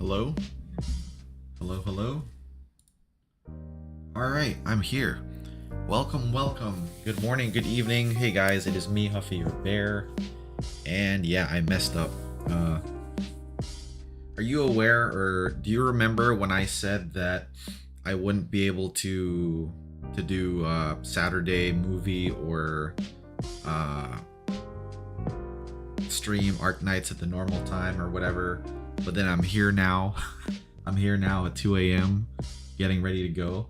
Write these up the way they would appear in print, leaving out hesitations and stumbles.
Hello? Hello, hello? Alright, I'm here. Welcome, welcome. Good morning, good evening. Hey guys, it is me, Huffy, your bear. And yeah, I messed up. Are you aware, or do you remember when I said that I wouldn't be able to do Saturday movie or uh, stream Arknights at the normal time or whatever? But then I'm here now. I'm here now at 2 a.m. getting ready to go.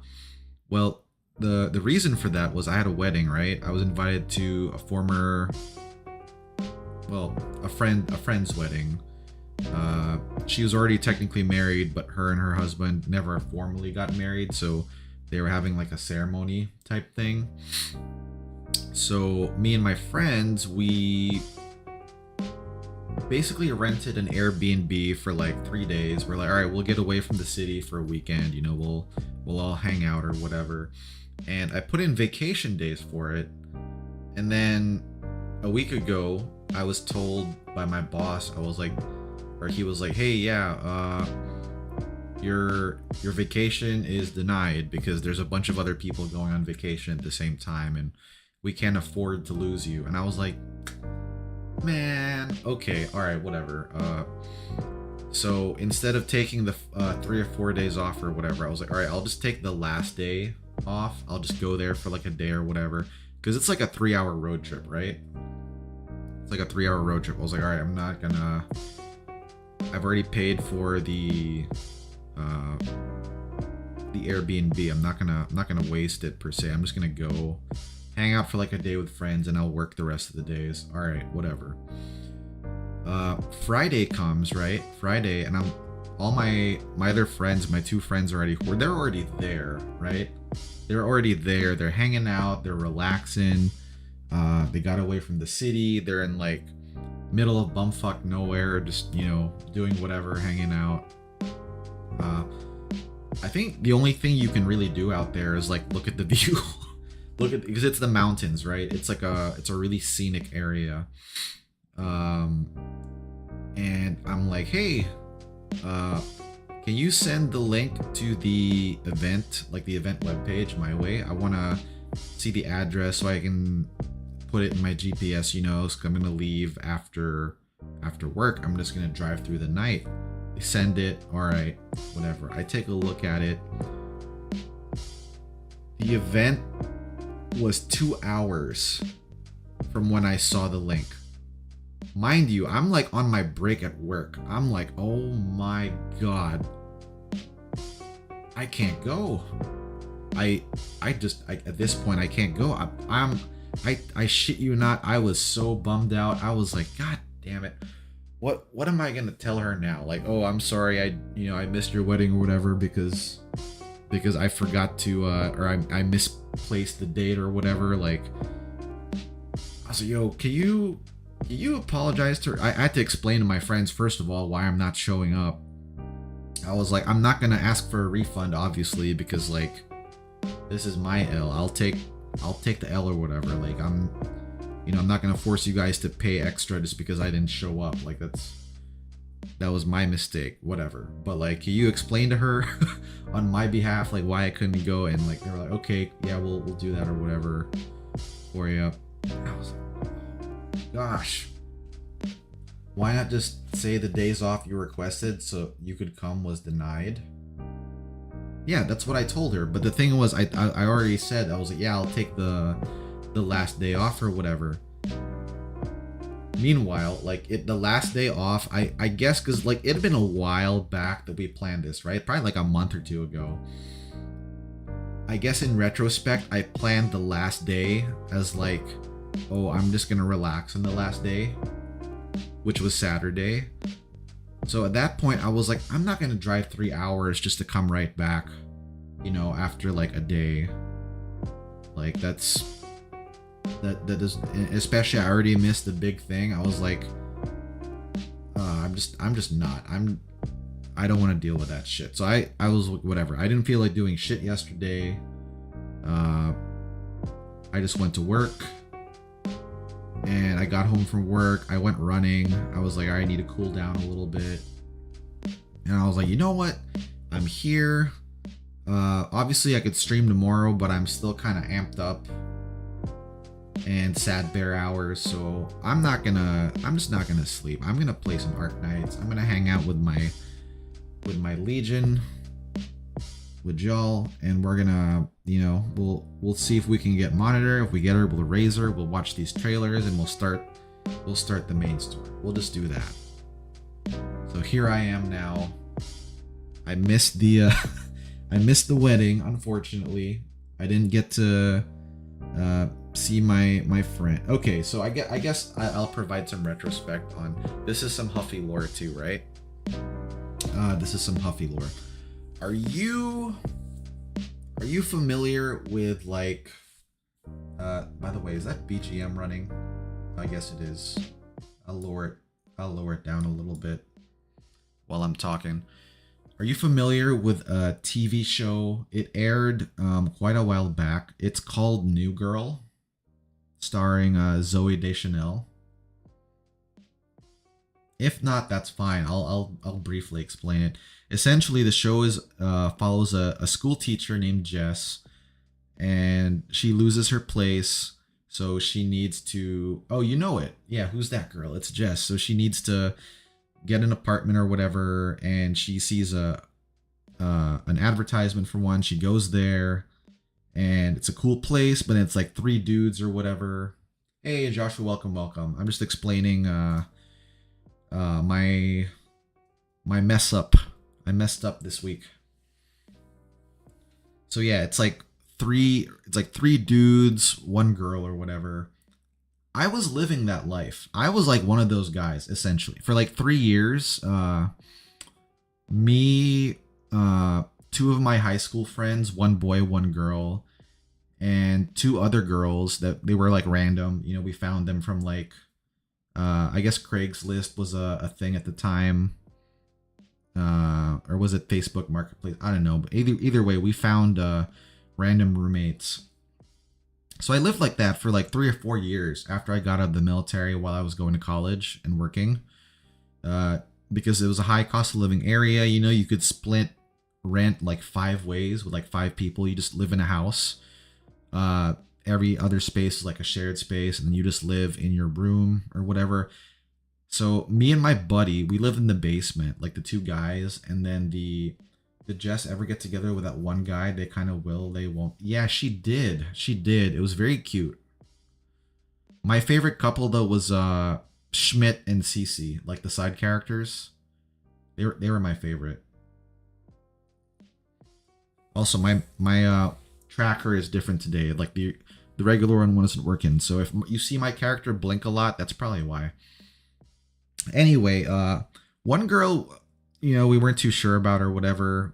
Well, the reason for that was I had a wedding, right? I was invited to a former, well, a friend's wedding. She was already technically married, but her and her husband never formally got married, so they were having like a ceremony type thing. So me and my friends, we basically rented an Airbnb for like 3 days. We're like, all right, we'll get away from the city for a weekend, you know, we'll all hang out or whatever. And I put in vacation days for it. And then a week ago, I was told by my boss, he was like, hey, yeah, your vacation is denied because there's a bunch of other people going on vacation at the same time and we can't afford to lose you. And I was like, man, okay, all right, whatever. So instead of taking the 3 or 4 days off or whatever, I was like, all right, I'll just take the last day off. I'll just go there for like a day or whatever, because it's like a 3-hour road trip, right? It's like a 3-hour road trip. I was like, all right, I've already paid for the Airbnb. I'm not gonna waste it per se. I'm just gonna go hang out for like a day with friends and I'll work the rest of the days. All right, whatever. Friday comes, right? Friday, and all my other friends, my 2 friends they're already there, right? They're already there. They're hanging out. They're relaxing. They got away from the city. They're in like middle of bumfuck nowhere, just, you know, doing whatever, hanging out. I think the only thing you can really do out there is like look at the view. Because it's the mountains, right? It's a really scenic area. And I'm like, hey, can you send the link to the event, like the event webpage, my way? I want to see the address so I can put it in my GPS, you know, so I'm going to leave after work. I'm just going to drive through the night. They send it. All right, whatever. I take a look at it. The event was 2 hours from when I saw the link. Mind you, I'm like on my break at work. I'm like, oh my god, I can't go. I at this point I can't go. I shit you not, I was so bummed out. I was like, god damn it. What am I gonna tell her now? Like, oh, I'm sorry, I missed your wedding or whatever because I forgot to or I misplaced the date or whatever. Like, I was like, yo, can you apologize to her? I had to explain to my friends, first of all, why I'm not showing up. I was like, I'm not gonna ask for a refund, obviously, because like this is my L. I'll take the L or whatever. Like, I'm not gonna force you guys to pay extra just because I didn't show up. Like, that was my mistake, whatever. But like, can you explain to her on my behalf like why I couldn't go? And like, they were like, okay, yeah, we'll do that or whatever for you. I was like, gosh, why not just say the days off you requested so you could come was denied? Yeah, that's what I told her. But the thing was, I already said, I was like, yeah, I'll take the last day off or whatever. Meanwhile, like, the last day off, I guess, because like it had been a while back that we planned this, right? Probably like a month or 2 ago. I guess in retrospect, I planned the last day as like, oh, I'm just gonna relax on the last day, which was Saturday. So at that point, I was like, I'm not gonna drive 3 hours just to come right back, you know, after like a day. Like, that is, especially I already missed the big thing. I was like, I'm just not. I don't want to deal with that shit. So I was whatever. I didn't feel like doing shit yesterday. I just went to work. And I got home from work. I went running. I was like, I need to cool down a little bit. And I was like, you know what? I'm here. Obviously I could stream tomorrow, but I'm still kind of amped up and sad bear hours, so I'm just not gonna sleep. I'm gonna play some Arknights. I'm gonna hang out with my Legion, with y'all, and we're gonna, you know, we'll see if we can get Monitor. If we get able to raise her, we'll watch these trailers and we'll start the main story. We'll just do that. So here I am now. I missed the I missed the wedding, unfortunately. I didn't get to see my friend. Okay, so I guess I'll provide some retrospect on this. Is some Huffy lore too, right? This is some Huffy lore. Are you familiar with, like, by the way, is that BGM running? I guess it is. I'll lower it down a little bit while I'm talking. Are you familiar with a TV show? It aired quite a while back. It's called New Girl, starring Zoe Deschanel. If not, that's fine. I'll briefly explain it. Essentially, the show follows a school teacher named Jess, and she loses her place. So she needs to. Oh, you know it. Yeah, who's that girl? It's Jess. So she needs to get an apartment or whatever, and she sees an advertisement for one. She goes there, and it's a cool place, but it's like 3 dudes or whatever. Hey, Joshua, welcome. I'm just explaining my mess up. I messed up this week. So yeah, it's like 3 dudes, 1 girl or whatever. I was living that life. I was like one of those guys, essentially. For like 3 years, me, 2 of my high school friends, 1 boy, 1 girl, and 2 other girls that they were like random. You know, we found them from like, I guess Craigslist was a thing at the time. Or was it Facebook Marketplace? I don't know. But either way, we found random roommates. So I lived like that for like 3 or 4 years after I got out of the military, while I was going to college and working. Because it was a high cost of living area. You know, you could split rent like 5 ways with like 5 people. You just live in a house. Every other space is like a shared space, and then you just live in your room or whatever. So me and my buddy, we lived in the basement, like the 2 guys, and then did Jess ever get together with that 1 guy? They kind of will, they won't. Yeah, she did. It was very cute. My favorite couple though was Schmidt and Cece, like the side characters. They were my favorite. Also, my tracker is different today. Like the regular one wasn't working. So if you see my character blink a lot, that's probably why. Anyway, 1 girl, you know, we weren't too sure about or whatever.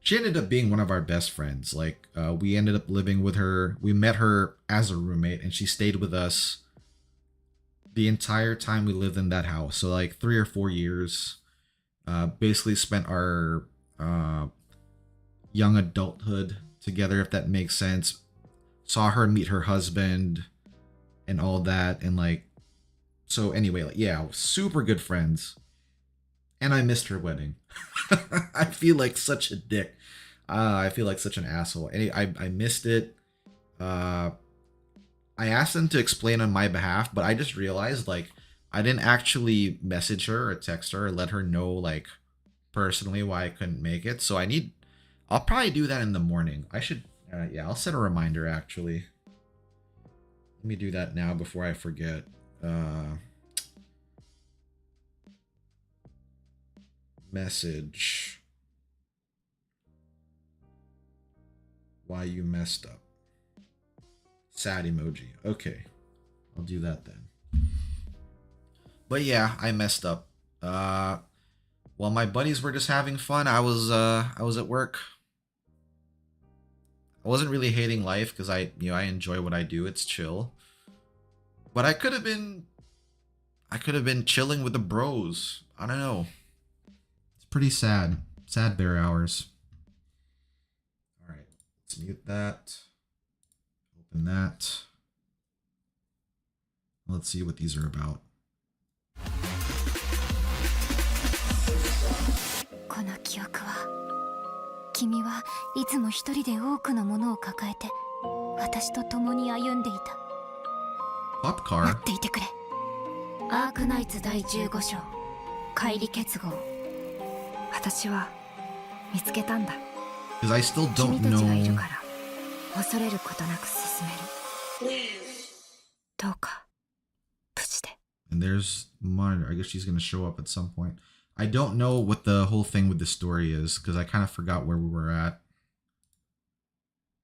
She ended up being one of our best friends. Like, we ended up living with her. We met her as a roommate, and she stayed with us the entire time we lived in that house. So like 3 or 4 years. Basically spent our young adulthood together, if that makes sense. Saw her meet her husband and all that, and like, so anyway, like, yeah, super good friends. And I missed her wedding. I feel like such a dick. I feel like such an asshole. I missed it. I asked them to explain on my behalf, but I just realized, like, I didn't actually message her or text her or let her know, like, personally why I couldn't make it. So I'll probably do that in the morning. I should, yeah, I'll set a reminder, actually. Let me do that now before I forget. Message why you messed up. Sad emoji. Okay, I'll do that then. But yeah, I messed up. While my buddies were just having fun, I was at work. I wasn't really hating life because I enjoy what I do. It's chill. But I could have been chilling with the bros. I don't know. It's pretty sad. Sad bear hours. All right, let's mute that. Open that. Let's see what these are about. この記憶は、君はいつも一人で多くのものを抱えて私と共に歩んでいた。Pop car? 待っていてくれ。アークナイツ第15章乖離結合。私は見つけたんだ。 Because I still don't 君たちがいる know. から恐れることなく進める。どうか無事で。 And there's Marta. I guess she's gonna show up at some point. I don't know what the whole thing with the story is because I kind of forgot where we were at.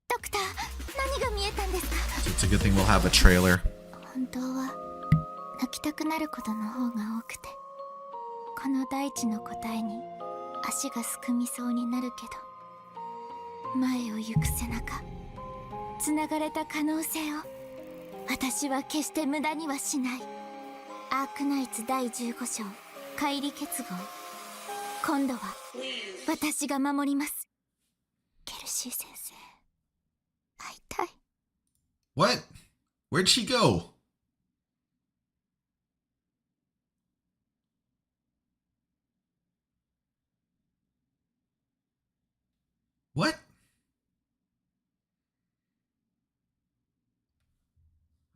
ドクター、何が見えたんですか？ So it's a good thing we'll have a trailer. 本当は泣きたくなることの方が多くて、この大地の答えに足がすくみそうになるけど、前を行く背中、つながれた可能性を私は決して無駄にはしない。アークナイツ第15章乖離結合。今度は私が守ります。ケルシー先生、会いたい。 What? Where'd she go? What?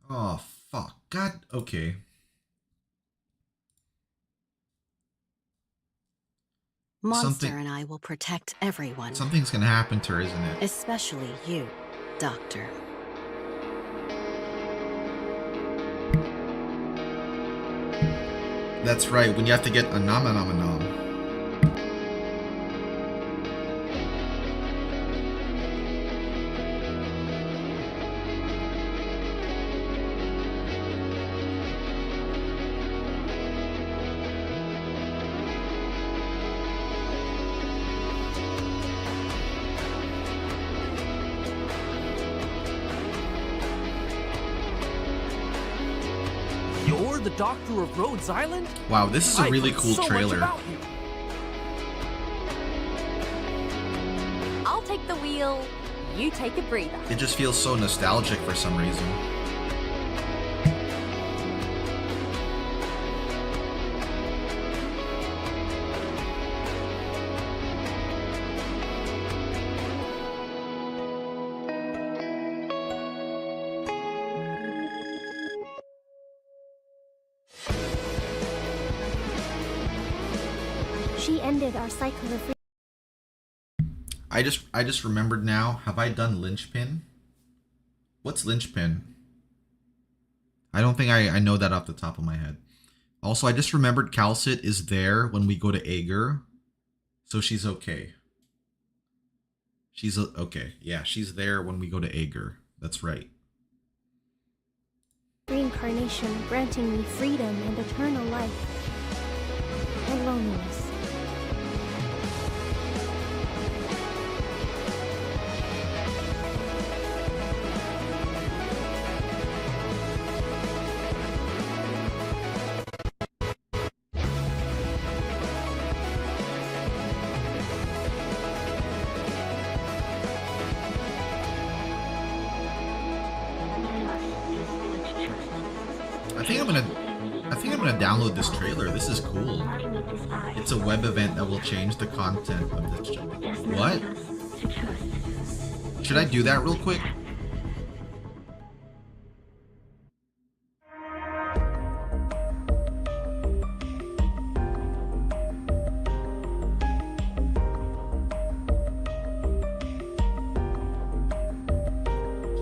Oh, fuck. God, okay. Monster and I will protect everyone. Something's gonna happen to her, isn't it? Especially you, Doctor. That's right, when you have to get a nom. You're the doctor of Rhodes Island? Wow, this is a really I've heard cool so much trailer. about you. I'll take the wheel, you take a breather. It just feels so nostalgic for some reason. She ended our cycle of. I just remembered now. Have I done linchpin? What's linchpin? I don't think I know that off the top of my head. Also, I just remembered Calcit is there when we go to Ager. So she's okay. She's okay. Yeah, she's there when we go to Ager. That's right. Reincarnation granting me freedom and eternal life. And loneliness. I think I'm gonna download this trailer. This is cool. It's a web event that will change the content of this show. What? Should I do that real quick?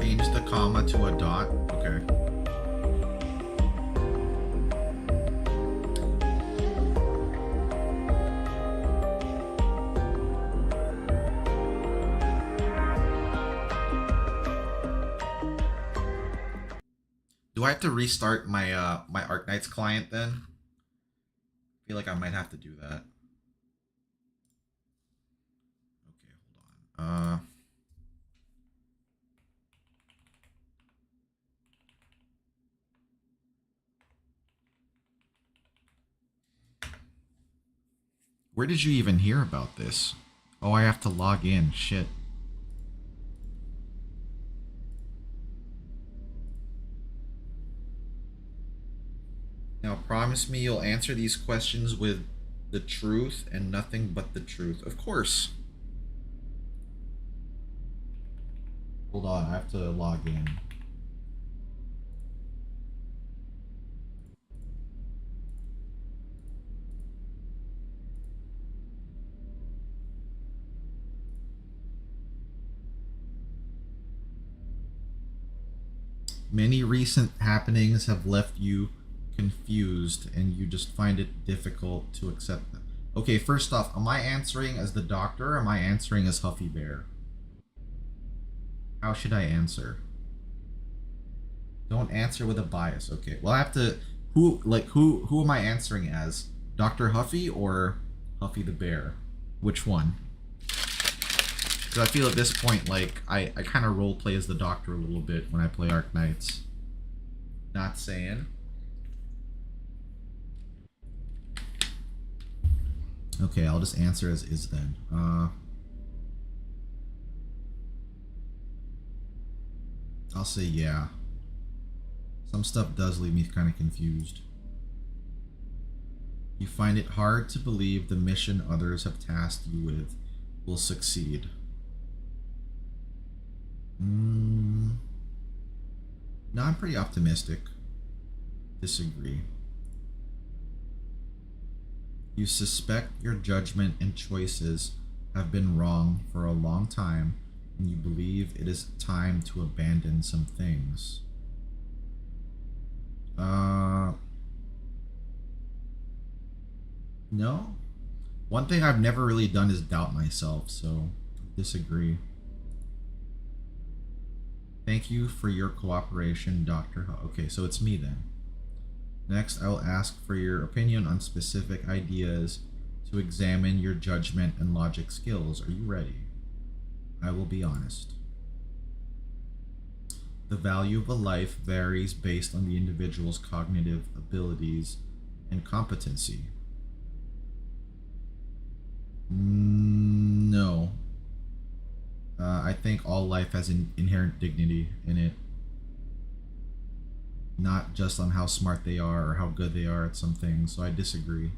Change the comma to a dot. Okay. Do I have to restart my my Arknights client then? I feel like I might have to do that. Okay, hold on. Where did you even hear about this? Oh, I have to log in. Shit. Now promise me you'll answer these questions with The truth and nothing but the truth. Of course. Hold on, I have to log in. Many recent happenings have left you confused and you just find it difficult to accept them. Okay, first off, am I answering as the doctor or am I answering as Huffy Bear? How should I answer? Don't answer with a bias. Okay, well I have to... Who am I answering as? Dr. Huffy or Huffy the Bear? Which one? Because I feel at this point, like, I kind of roleplay as the Doctor a little bit when I play Arknights. Not saying. Okay, I'll just answer as is then. I'll say yeah. Some stuff does leave me kind of confused. You find it hard to believe the mission others have tasked you with will succeed. No, I'm pretty optimistic. Disagree. You suspect your judgment and choices have been wrong for a long time, and you believe it is time to abandon some things. No. One thing I've never really done is doubt myself, so disagree. Thank you for your cooperation, Dr. Okay, so it's me then. Next, I will ask for your opinion on specific ideas to examine your judgment and logic skills. Are you ready? I will be honest. The value of a life varies based on the individual's cognitive abilities and competency. No. I think all life has an inherent dignity in it. Not just on how smart they are or how good they are at some things, so I disagree.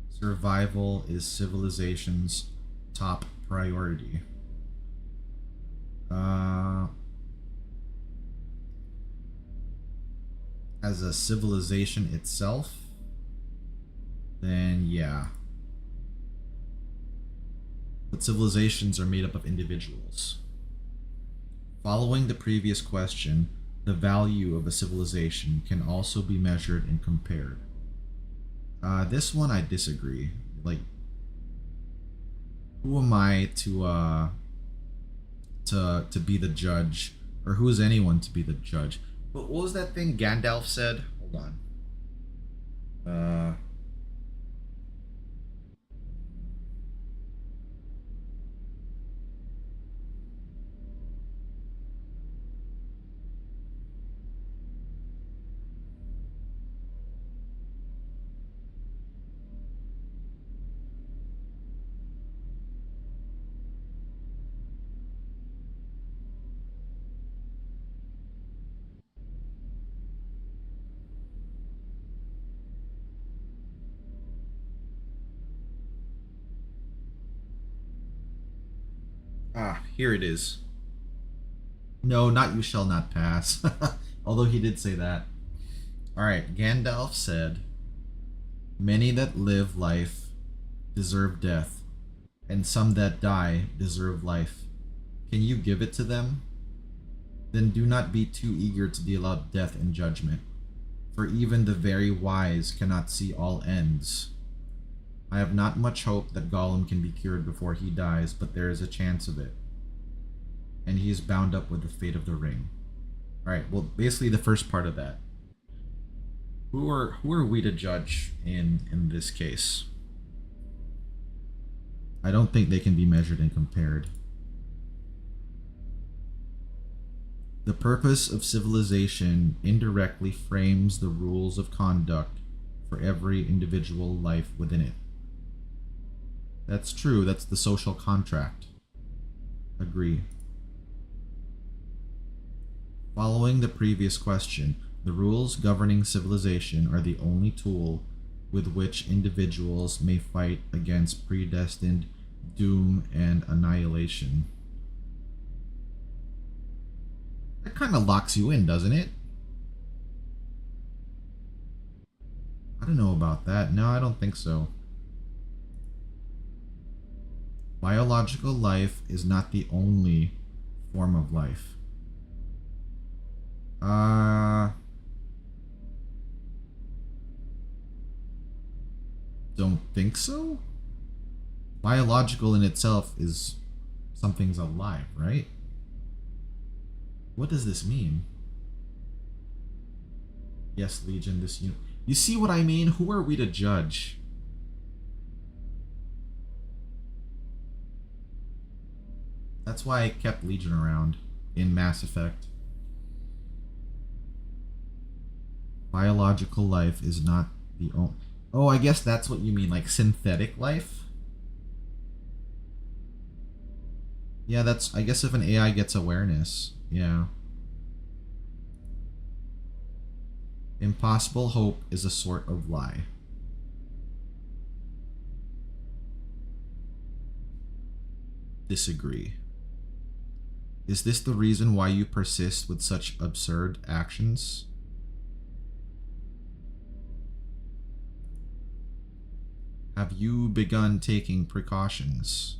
Survival is civilization's top priority. As a civilization itself, then yeah. But civilizations are made up of individuals. Following the previous question, the value of a civilization can also be measured and compared. This one I disagree. Like, who am I to be the judge, or who is anyone to be the judge? What was that thing Gandalf said? Hold on. Here it is. No, not you shall not pass. Although he did say that. Alright, Gandalf said, many that live life deserve death, and some that die deserve life. Can you give it to them? Then do not be too eager to deal out death and judgment, for even the very wise cannot see all ends. I have not much hope that Gollum can be cured before he dies, but there is a chance of it. And he is bound up with the fate of the ring. Alright, well, basically the first part of that. Who are we to judge in this case? I don't think they can be measured and compared. The purpose of civilization indirectly frames the rules of conduct for every individual life within it. That's true, that's the social contract. Agree. Following the previous question, The rules governing civilization are the only tool with which individuals may fight against predestined doom and annihilation. That kind of locks you in, doesn't it? I don't know about that. No, I don't think so. Biological life is not the only form of life. Don't think so? Biological in itself is something's alive, right? What does this mean? Yes, Legion, this you see what I mean? Who are we to judge? That's why I kept Legion around in Mass Effect. Biological life is not the only... Oh, I guess that's what you mean, like synthetic life? Yeah, that's... I guess if an AI gets awareness, yeah. Impossible hope is a sort of lie. Disagree. Is this the reason why you persist with such absurd actions? Have you begun taking precautions?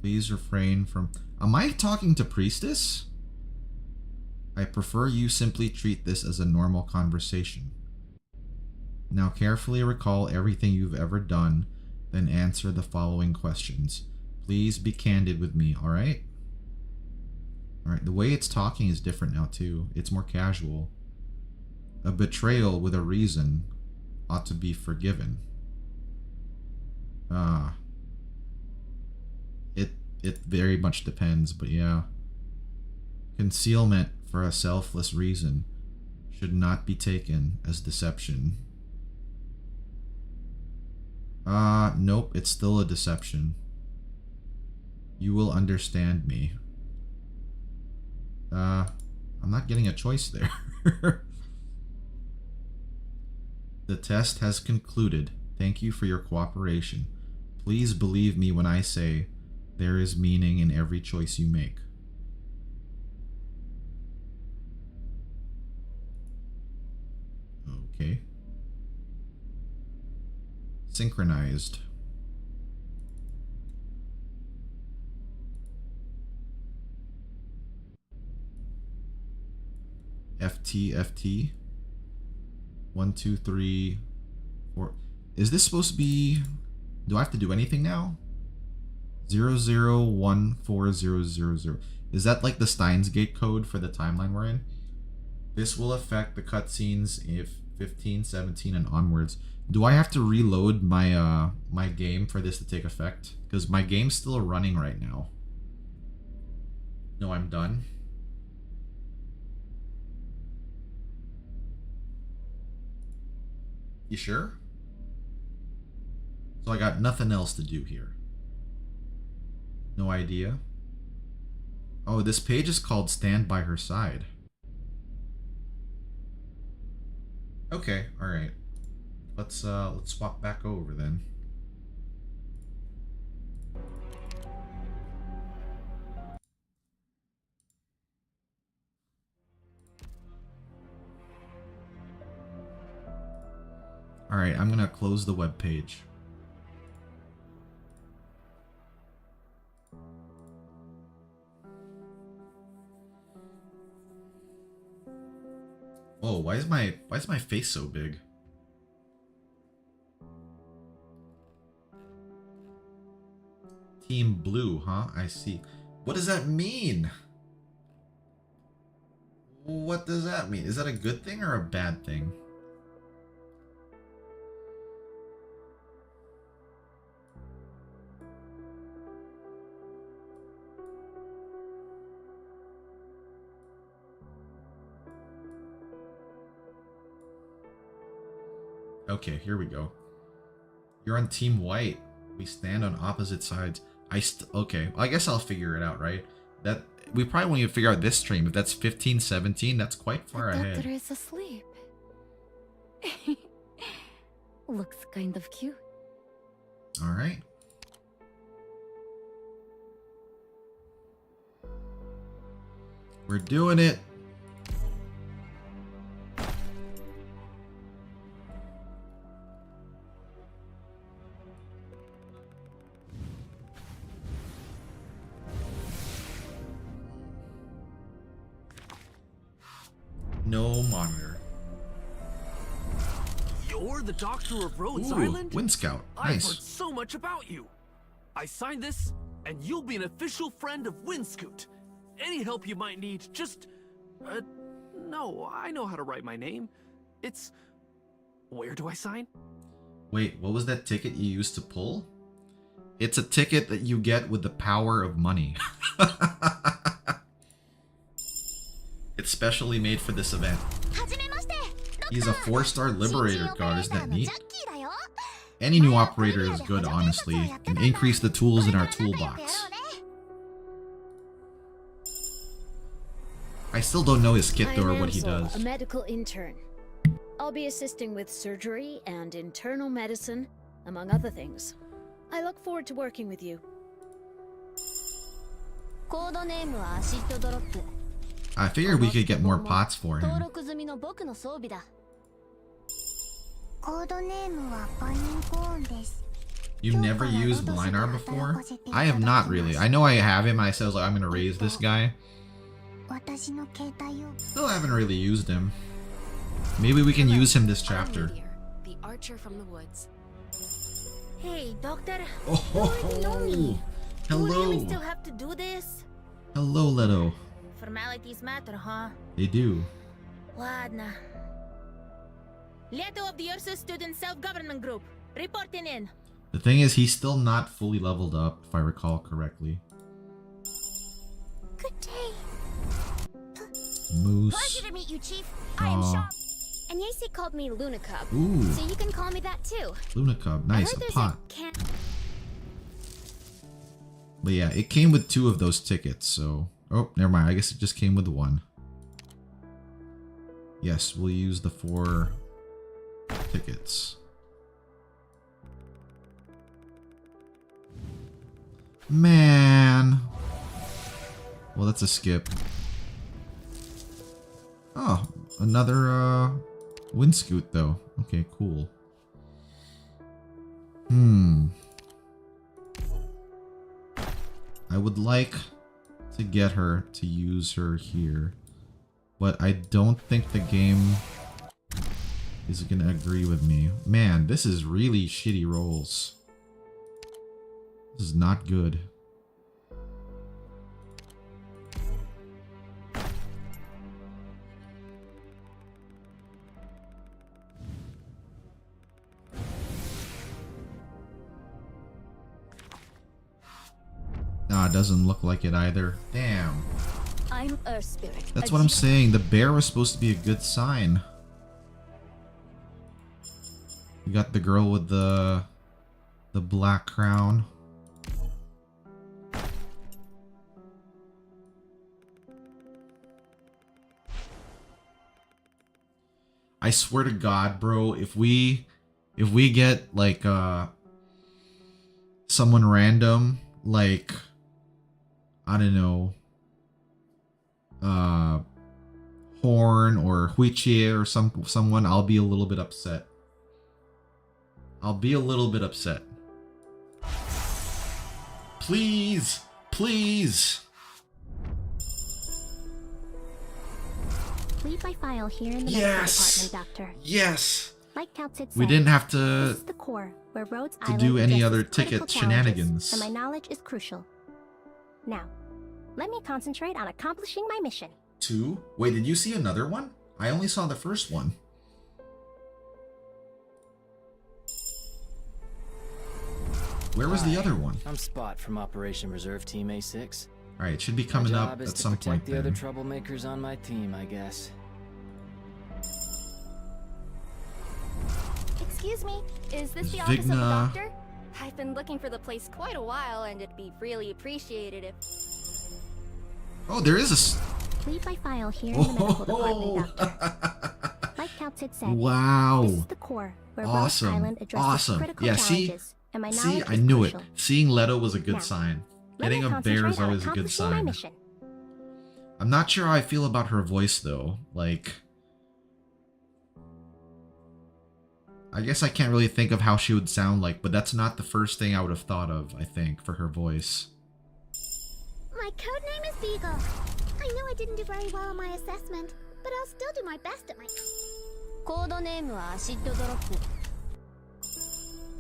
Please refrain from... Am I talking to Priestess? I prefer you simply treat this as a normal conversation. Now carefully recall everything you've ever done, then answer the following questions. Please be candid with me, alright? Alright, the way it's talking is different now too. It's more casual. A betrayal with a reason ought to be forgiven. It very much depends, but yeah. Concealment for a selfless reason should not be taken as deception. Nope, it's still a deception. You will understand me. I'm not getting a choice there. The test has concluded. Thank you for your cooperation. Please believe me when I say there is meaning in every choice you make. Okay. Synchronized. FT. 1, 2, 3, 4. Is this supposed to be... Do I have to do anything now? 00140000. Is that like the Steins Gate code for the timeline we're in? This will affect the cutscenes if 15, 17, and onwards. Do I have to reload my my game for this to take effect? Because my game's still running right now. No, I'm done. You sure? So I got nothing else to do here. No idea. Oh, this page is called Stand by Her Side. Okay, alright. Let's swap back over then. Alright, I'm gonna close the web page. Oh, why is my face so big? Team Blue, huh? I see. What does that mean? What does that mean? Is that a good thing or a bad thing? Okay, here we go. You're on Team White. We stand on opposite sides. Okay, well, I guess I'll figure it out, right? That we probably won't even figure out this stream. If that's 15, 17, that's quite far The ahead. doctor is asleep. Looks kind of cute. All right. We're doing it. No monitor. You're the doctor of Rhodes Ooh, Island? Wind Scout. I've heard Nice. so much about you. I signed this, and you'll be an official friend of Windscoot. Any help you might need, just... no, I know how to write my name. It's... Where do I sign? Wait, what was that ticket you used to pull? It's a ticket that you get with the power of money. It's specially made for this event. He's a 4-star Liberator guard, isn't that neat? Any new operator is good, honestly. Can increase the tools in our toolbox. I still don't know his kit though, or what he does. A medical intern. I'll be assisting with surgery and internal medicine, among other things. I look forward to working with you. I figured we could get more pots for him. You've never used Blinar before? I have not really. I know I have him. I said like, I'm gonna raise this guy. Still haven't really used him. Maybe we can use him this chapter. The archer from the woods. Hey, doctor. Oh, You already know me. You really hello. still have to do this? Hello, Leto. Formalities matter, huh? They do. Ладно. Leto of the Ursa Student Self-Government Group. Reporting in. The thing is, he's still not fully leveled up, if I recall correctly. Good day. Moose. Pleasure to meet you, Chief. I am Shaw. And Yasey called me Luna Cub. Ooh, So you can call me that too. Luna Cub. I Nice, heard a there's pot. Can But yeah, it came with 2 of those tickets, so... Oh, never mind. I guess it just came with 1. Yes, we'll use the 4 tickets. Man. Well, that's a skip. Oh, another Windscoot though. Okay, cool. I would like to get her to use her here, but I don't think the game is gonna agree with me. Man, this is really shitty rolls. This is not good. Nah, it doesn't look like it either. Damn. I'm Earth Spirit. That's what I'm saying. The bear was supposed to be a good sign. You got the girl with the black crown. I swear to God, bro, if we get like someone random, like I don't know, Horn or Huichie or someone, I'll be a little bit upset. I'll be a little bit upset. Please, please. leave my file here in the Yes. medical department, Doctor. Yes. Like Townsend said, We didn't have this to is the core where Rhodes to Island do any addresses other critical ticket challenges, shenanigans. And my knowledge is crucial. Now, let me concentrate on accomplishing my mission. 2? Wait, did you see another one? I only saw the first one. Where was the other one? I'm Spot from Operation Reserve Team A6. Alright, it should be My coming up job is at to some protect point the other then. troublemakers on my team, I guess. Excuse me, is this the office of the Vigna. doctor? I've been looking for the place quite a while, and it'd be really appreciated if... Oh, there is a. Leave my file here in the medical department, Doctor. Like Calcit said, Wow. this is the core where Rose Awesome. Island addresses Awesome. critical Yeah, challenges, and my see, knowledge I is knew crucial. it. Seeing Leto was a good Now, sign. Let Getting me a bear is concentrate on always a good accomplishing my sign. mission. I'm not sure how I feel about her voice though. Like, I guess I can't really think of how she would sound like, but that's not the first thing I would have thought of, I think, for her voice. My code name is Beagle. I know I didn't do very well on my assessment, but I'll still do my best at my... コードネームはアシッドドロップ。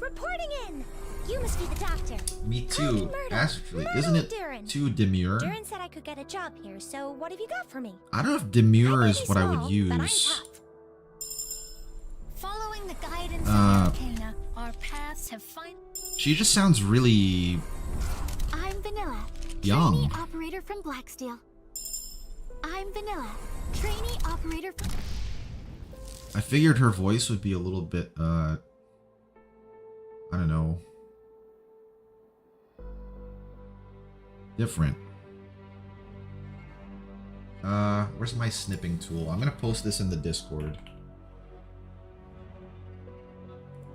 Reporting in! You must be the doctor. Me Call me too. Myrtle. Actually, Myrtle isn't it Duran. too demure? Duran said I could get a job here, so what have you got for me? I don't know if demure I may is be what I small, would but I'm use. tough. Following the guidance Uh, of Arcana, our paths have finally... She just sounds really I'm Vanilla, young. trainee operator from Blacksteel. I'm Vanilla, trainee operator from... I figured her voice would be a little bit, I don't know, different. Where's my snipping tool? I'm gonna post this in the Discord.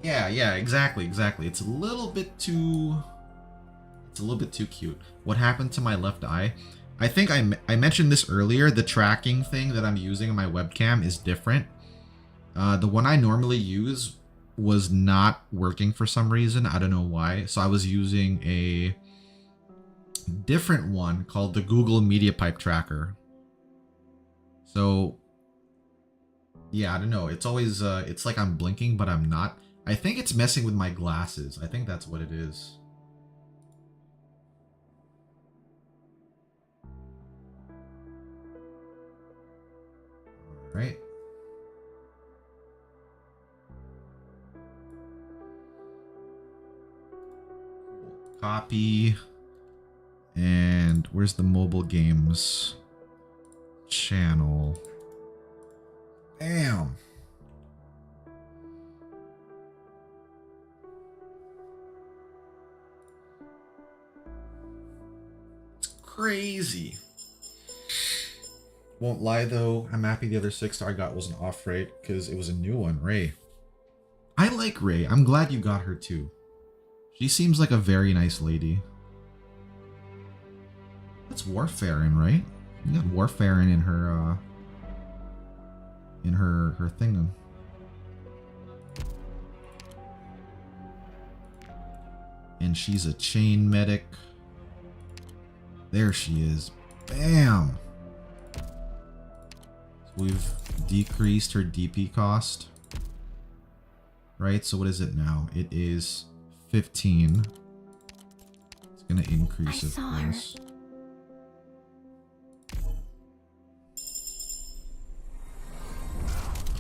Yeah, exactly. It's a little bit too cute. What happened to my left eye? I think I mentioned this earlier. The tracking thing that I'm using on my webcam is different. The one I normally use was not working for some reason. I don't know why. So I was using a different one called the Google Media Pipe Tracker. So yeah, I don't know. It's always, it's like I'm blinking, but I'm not. I think it's messing with my glasses. I think that's what it is. All right. Copy. And where's the mobile games channel? Bam. It's crazy. Won't lie though, I'm happy the other 6-star I got wasn't off rate because it was a new one, Ray. I like Ray. I'm glad you got her too. She seems like a very nice lady. That's Warfarin, right? You got Warfarin in her thing. And she's a chain medic. There she is. Bam! So we've decreased her DP cost. Right, so what is it now? It is 15. It's gonna increase, of course.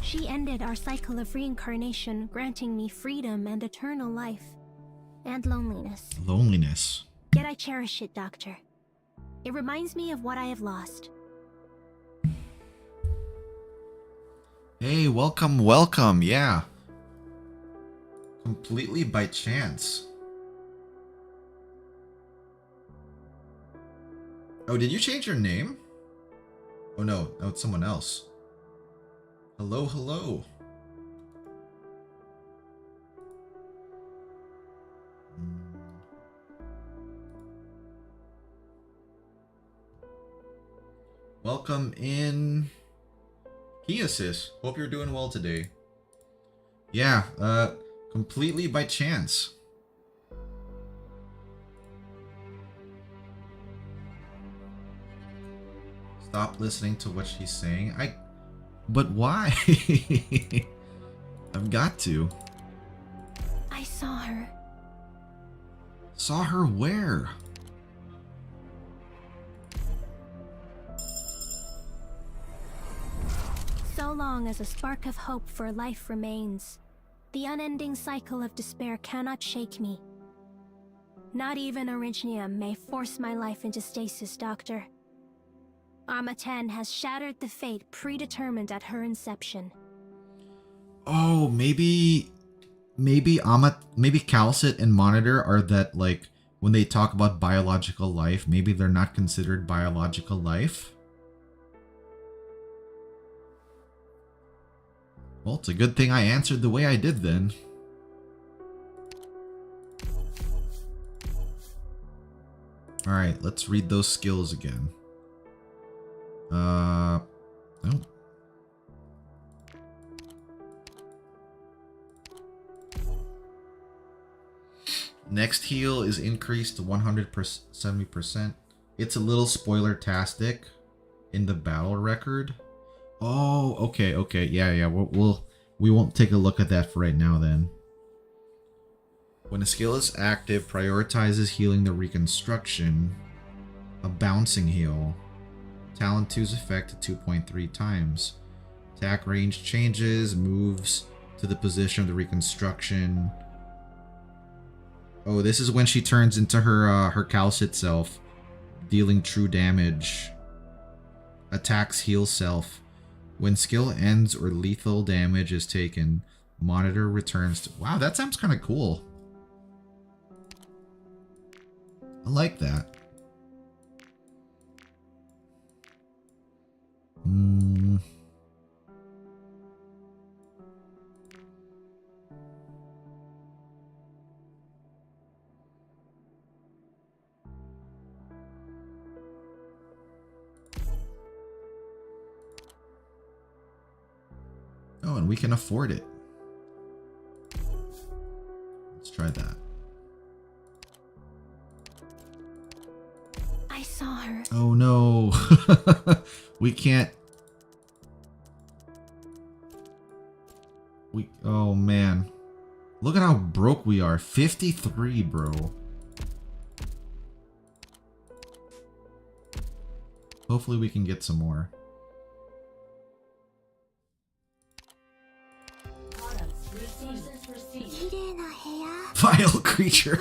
She ended our cycle of reincarnation, granting me freedom and eternal life. And loneliness. Loneliness. Yet I cherish it, Doctor. It reminds me of what I have lost. Hey, welcome, yeah. Completely by chance. Oh, did you change your name? Oh no, it's someone else. Hello. Welcome in, Kiasis. Hope you're doing well today. Yeah, completely by chance. Stop listening to what she's saying. But why? I've got to. I saw her. Saw her where? So long as a spark of hope for life remains, the unending cycle of despair cannot shake me. Not even Orignium may force my life into stasis, Doctor. Arma 10 has shattered the fate predetermined at her inception. Oh, maybe Calcit and Monitor are that, like, when they talk about biological life, maybe they're not considered biological life. Well, it's a good thing I answered the way I did then. Alright, let's read those skills again. Oh. Next heal is increased to 170%. It's a little spoiler-tastic in the battle record. Oh, okay. Yeah. We won't take a look at that for right now then. When a skill is active, prioritizes healing the reconstruction. A bouncing heal. Talent 2's effect to 2.3 times. Attack range changes, moves to the position of the reconstruction. Oh, this is when she turns into her Calcit self, dealing true damage. Attacks heal self. When skill ends or lethal damage is taken, monitor returns to... Wow, that sounds kind of cool. I like that. Oh, and we can afford it. Let's try that. I saw her. Oh no. We can't. Oh man. Look at how broke we are. 53, bro. Hopefully we can get some more. Vile creature.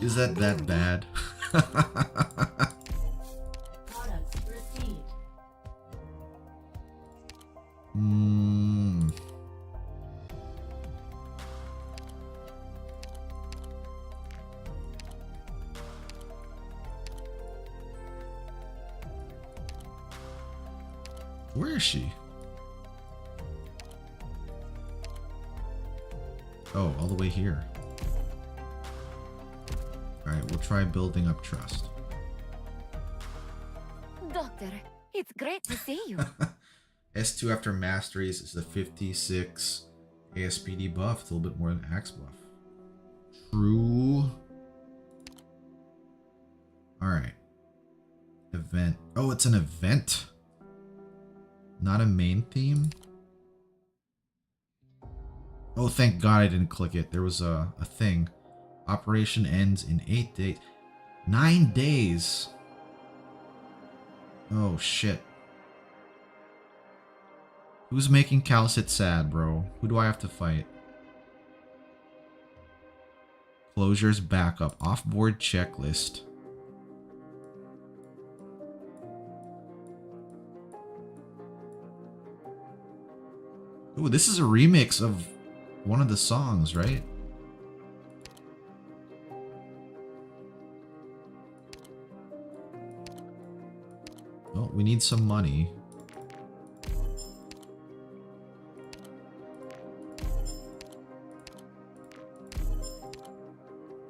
Is that bad? Where is she? Oh, all the way here. Alright, we'll try building up trust. Doctor, it's great to see you. S2 after masteries is the 56 ASPD buff. It's a little bit more than Axe buff. True. Alright. Event. Oh, it's an event. Not a main theme. Oh, thank God I didn't click it. There was a thing. Operation ends in 8 days. 9 days. Oh, shit. Who's making Calcit sad, bro? Who do I have to fight? Closures backup. Off-board checklist. Ooh, this is a remix of one of the songs, right? Oh, we need some money.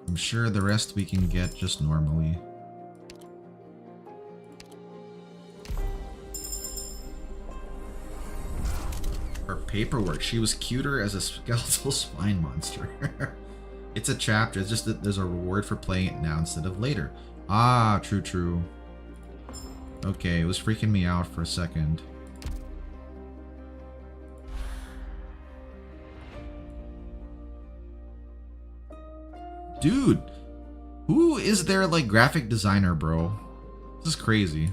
I'm sure the rest we can get just normally. Her paperwork. She was cuter as a skeletal spine monster. It's a chapter. It's just that there's a reward for playing it now instead of later. Ah, true. Okay, it was freaking me out for a second. Dude, who is their like graphic designer, bro? This is crazy.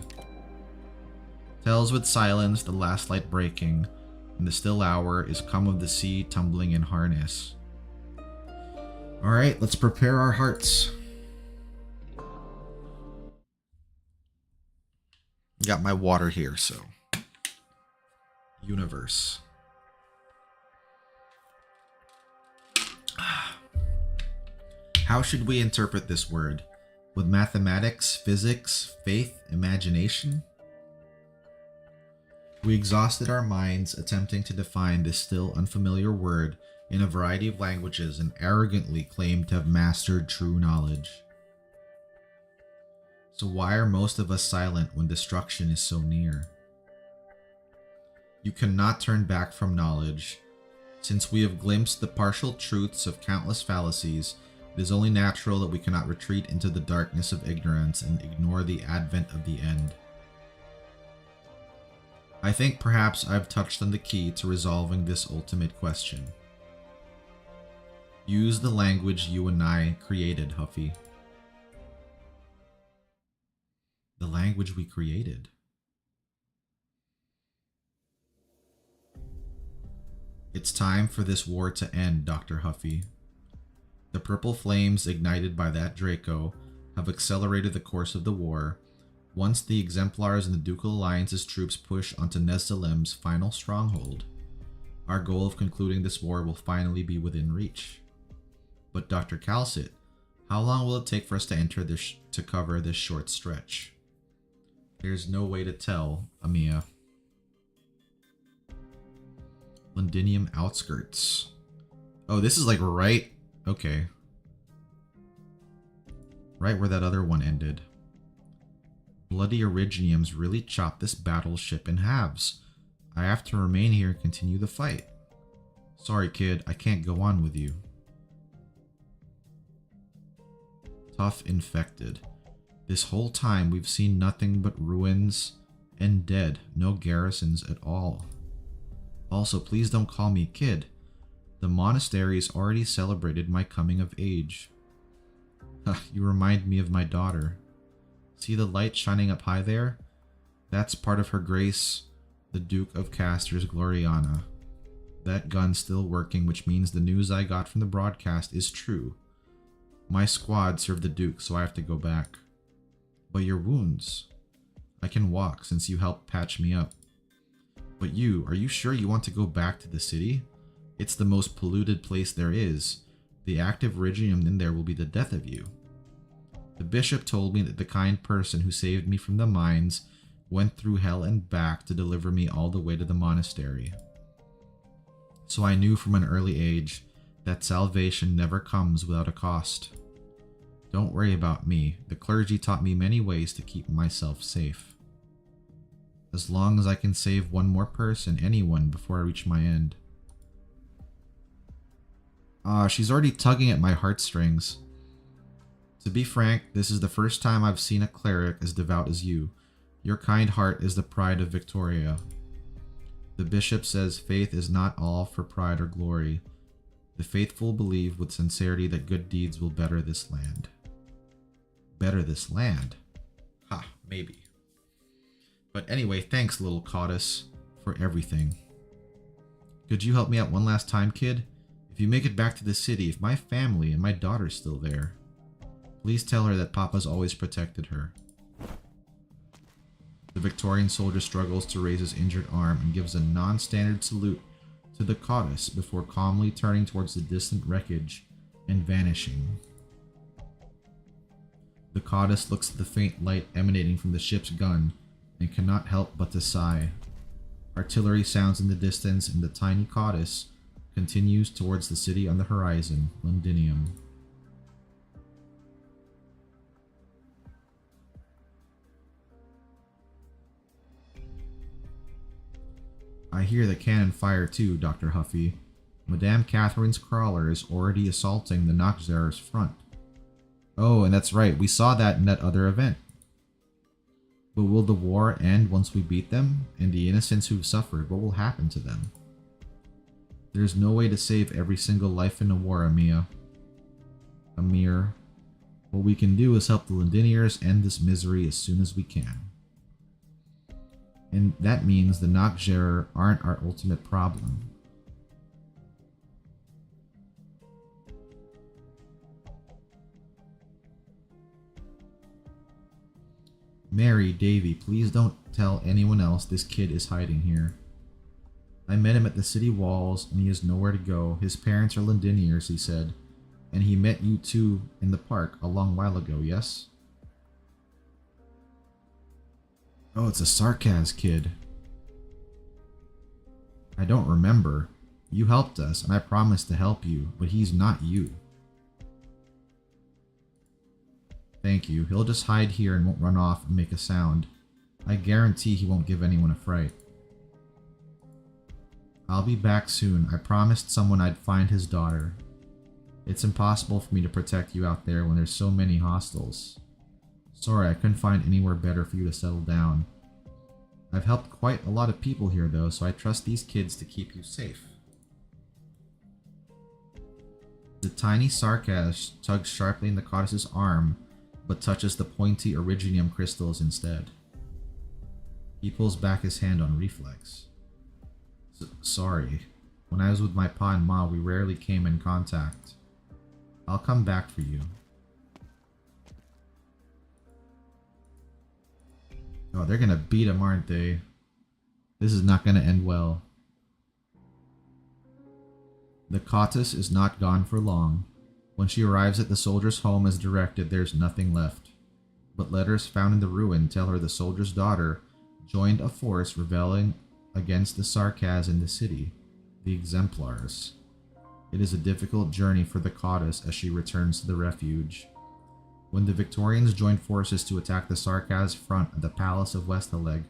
Tells with silence, the last light breaking. In the still hour is come of the sea tumbling in harness. Alright, let's prepare our hearts. Got my water here, so. Universe. How should we interpret this word? With mathematics, physics, faith, imagination? We exhausted our minds attempting to define this still unfamiliar word in a variety of languages and arrogantly claimed to have mastered true knowledge. So why are most of us silent when destruction is so near? You cannot turn back from knowledge. Since we have glimpsed the partial truths of countless fallacies, it is only natural that we cannot retreat into the darkness of ignorance and ignore the advent of the end. I think perhaps I've touched on the key to resolving this ultimate question. Use the language you and I created, Huffy. The language we created. It's time for this war to end, Dr. Huffy. The purple flames ignited by that Draco have accelerated the course of the war. Once the Exemplars and the Ducal Alliance's troops push onto Nesdalem's final stronghold, our goal of concluding this war will finally be within reach. But Dr. Calcit, how long will it take for us to enter this to cover this short stretch? There's no way to tell, Amiya. Londinium outskirts. Oh, this is like right... Okay. Right where that other one ended. Bloody Originiums really chopped this battleship in halves. I have to remain here and continue the fight. Sorry, kid, I can't go on with you. Tough infected. This whole time we've seen nothing but ruins and dead, no garrisons at all. Also, please don't call me kid. The monastery's already celebrated my coming of age. You remind me of my daughter. See the light shining up high there? That's part of Her Grace, the Duke of Caster's Gloriana. That gun's still working, which means the news I got from the broadcast is true. My squad served the Duke, so I have to go back. But your wounds? I can walk since you helped patch me up. But you, are you sure you want to go back to the city? It's the most polluted place there is. The active Rigium in there will be the death of you. The bishop told me that the kind person who saved me from the mines went through hell and back to deliver me all the way to the monastery. So I knew from an early age that salvation never comes without a cost. Don't worry about me. The clergy taught me many ways to keep myself safe. As long as I can save one more person, anyone, before I reach my end. She's already tugging at my heartstrings. To be frank, this is the first time I've seen a cleric as devout as you. Your kind heart is the pride of Victoria. The bishop says faith is not all for pride or glory. The faithful believe with sincerity that good deeds will better this land. Better this land? Ha, maybe. But anyway, thanks, little Caudus, for everything. Could you help me out one last time, kid? If you make it back to the city, if my family and my daughter's still there, please tell her that Papa's always protected her. The Victorian soldier struggles to raise his injured arm and gives a non-standard salute to the Caudus before calmly turning towards the distant wreckage and vanishing. The Caudus looks at the faint light emanating from the ship's gun and cannot help but to sigh. Artillery sounds in the distance and the tiny Caudus continues towards the city on the horizon, Londinium. I hear the cannon fire too, Dr. Huffy. Madame Catherine's crawler is already assaulting the Noxzer's front. Oh, and that's right, we saw that in that other event. But will the war end once we beat them? And the innocents who've suffered, what will happen to them? There's no way to save every single life in a war, Amiya. Amir. What we can do is help the Londiniers end this misery as soon as we can. And that means the Noxzer aren't our ultimate problem. Mary, Davy, please don't tell anyone else this kid is hiding here. I met him at the city walls and he has nowhere to go. His parents are Londiniers, he said. And he met you two in the park a long while ago, yes? Oh, it's a Sarkaz kid. I don't remember. You helped us, and I promised to help you, but he's not you. Thank you. He'll just hide here and won't run off and make a sound. I guarantee he won't give anyone a fright. I'll be back soon. I promised someone I'd find his daughter. It's impossible for me to protect you out there when there's so many hostiles. Sorry, I couldn't find anywhere better for you to settle down. I've helped quite a lot of people here though, so I trust these kids to keep you safe. The tiny Sarkaz tugs sharply in the goddess's arm, but touches the pointy Originium crystals instead. He pulls back his hand on reflex. Sorry. When I was with my pa and ma, we rarely came in contact. I'll come back for you. Oh, they're gonna beat him, aren't they? This is not gonna end well. The Goddess is not gone for long. When she arrives at the soldier's home as directed, there's nothing left. But letters found in the ruin tell her the soldier's daughter joined a force rebelling against the Sarkaz in the city, the Exemplars. It is a difficult journey for the Goddess as she returns to the refuge. When the Victorians joined forces to attack the Sarkaz front at the Palace of Westaleg,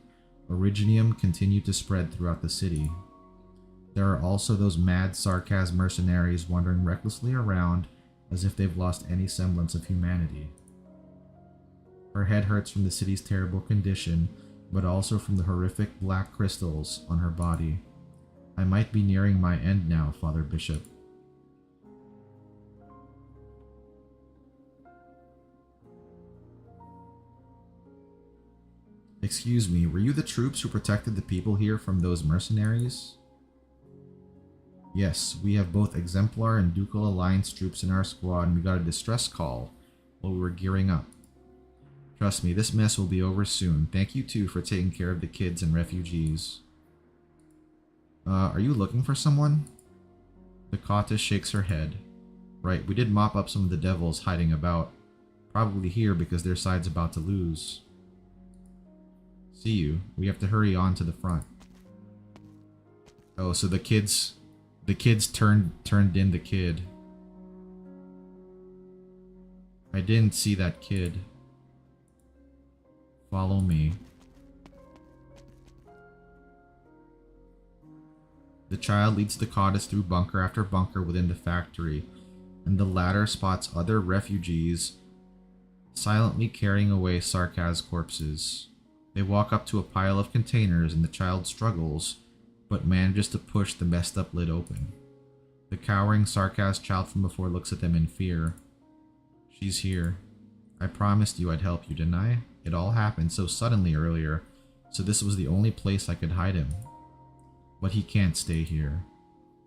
Originium continued to spread throughout the city. There are also those mad Sarkaz mercenaries wandering recklessly around as if they've lost any semblance of humanity. Her head hurts from the city's terrible condition, but also from the horrific black crystals on her body. I might be nearing my end now, Father Bishop. Excuse me, were you the troops who protected the people here from those mercenaries? Yes, we have both Exemplar and Ducal Alliance troops in our squad, and we got a distress call while we were gearing up. Trust me, this mess will be over soon. Thank you too for taking care of the kids and refugees. Are you looking for someone? The Kata shakes her head. Right, we did mop up some of the devils hiding about. Probably here because their side's about to lose. See you. We have to hurry on to the front. Oh, so the kids turned in the kid. I didn't see that kid. Follow me. The child leads the Goddess through bunker after bunker within the factory, and the latter spots other refugees silently carrying away Sarkaz corpses. They walk up to a pile of containers and the child struggles, but manages to push the messed up lid open. The cowering Sarkaz child from before looks at them in fear. She's here. I promised you I'd help you, didn't I? It all happened so suddenly earlier, so this was the only place I could hide him. But he can't stay here.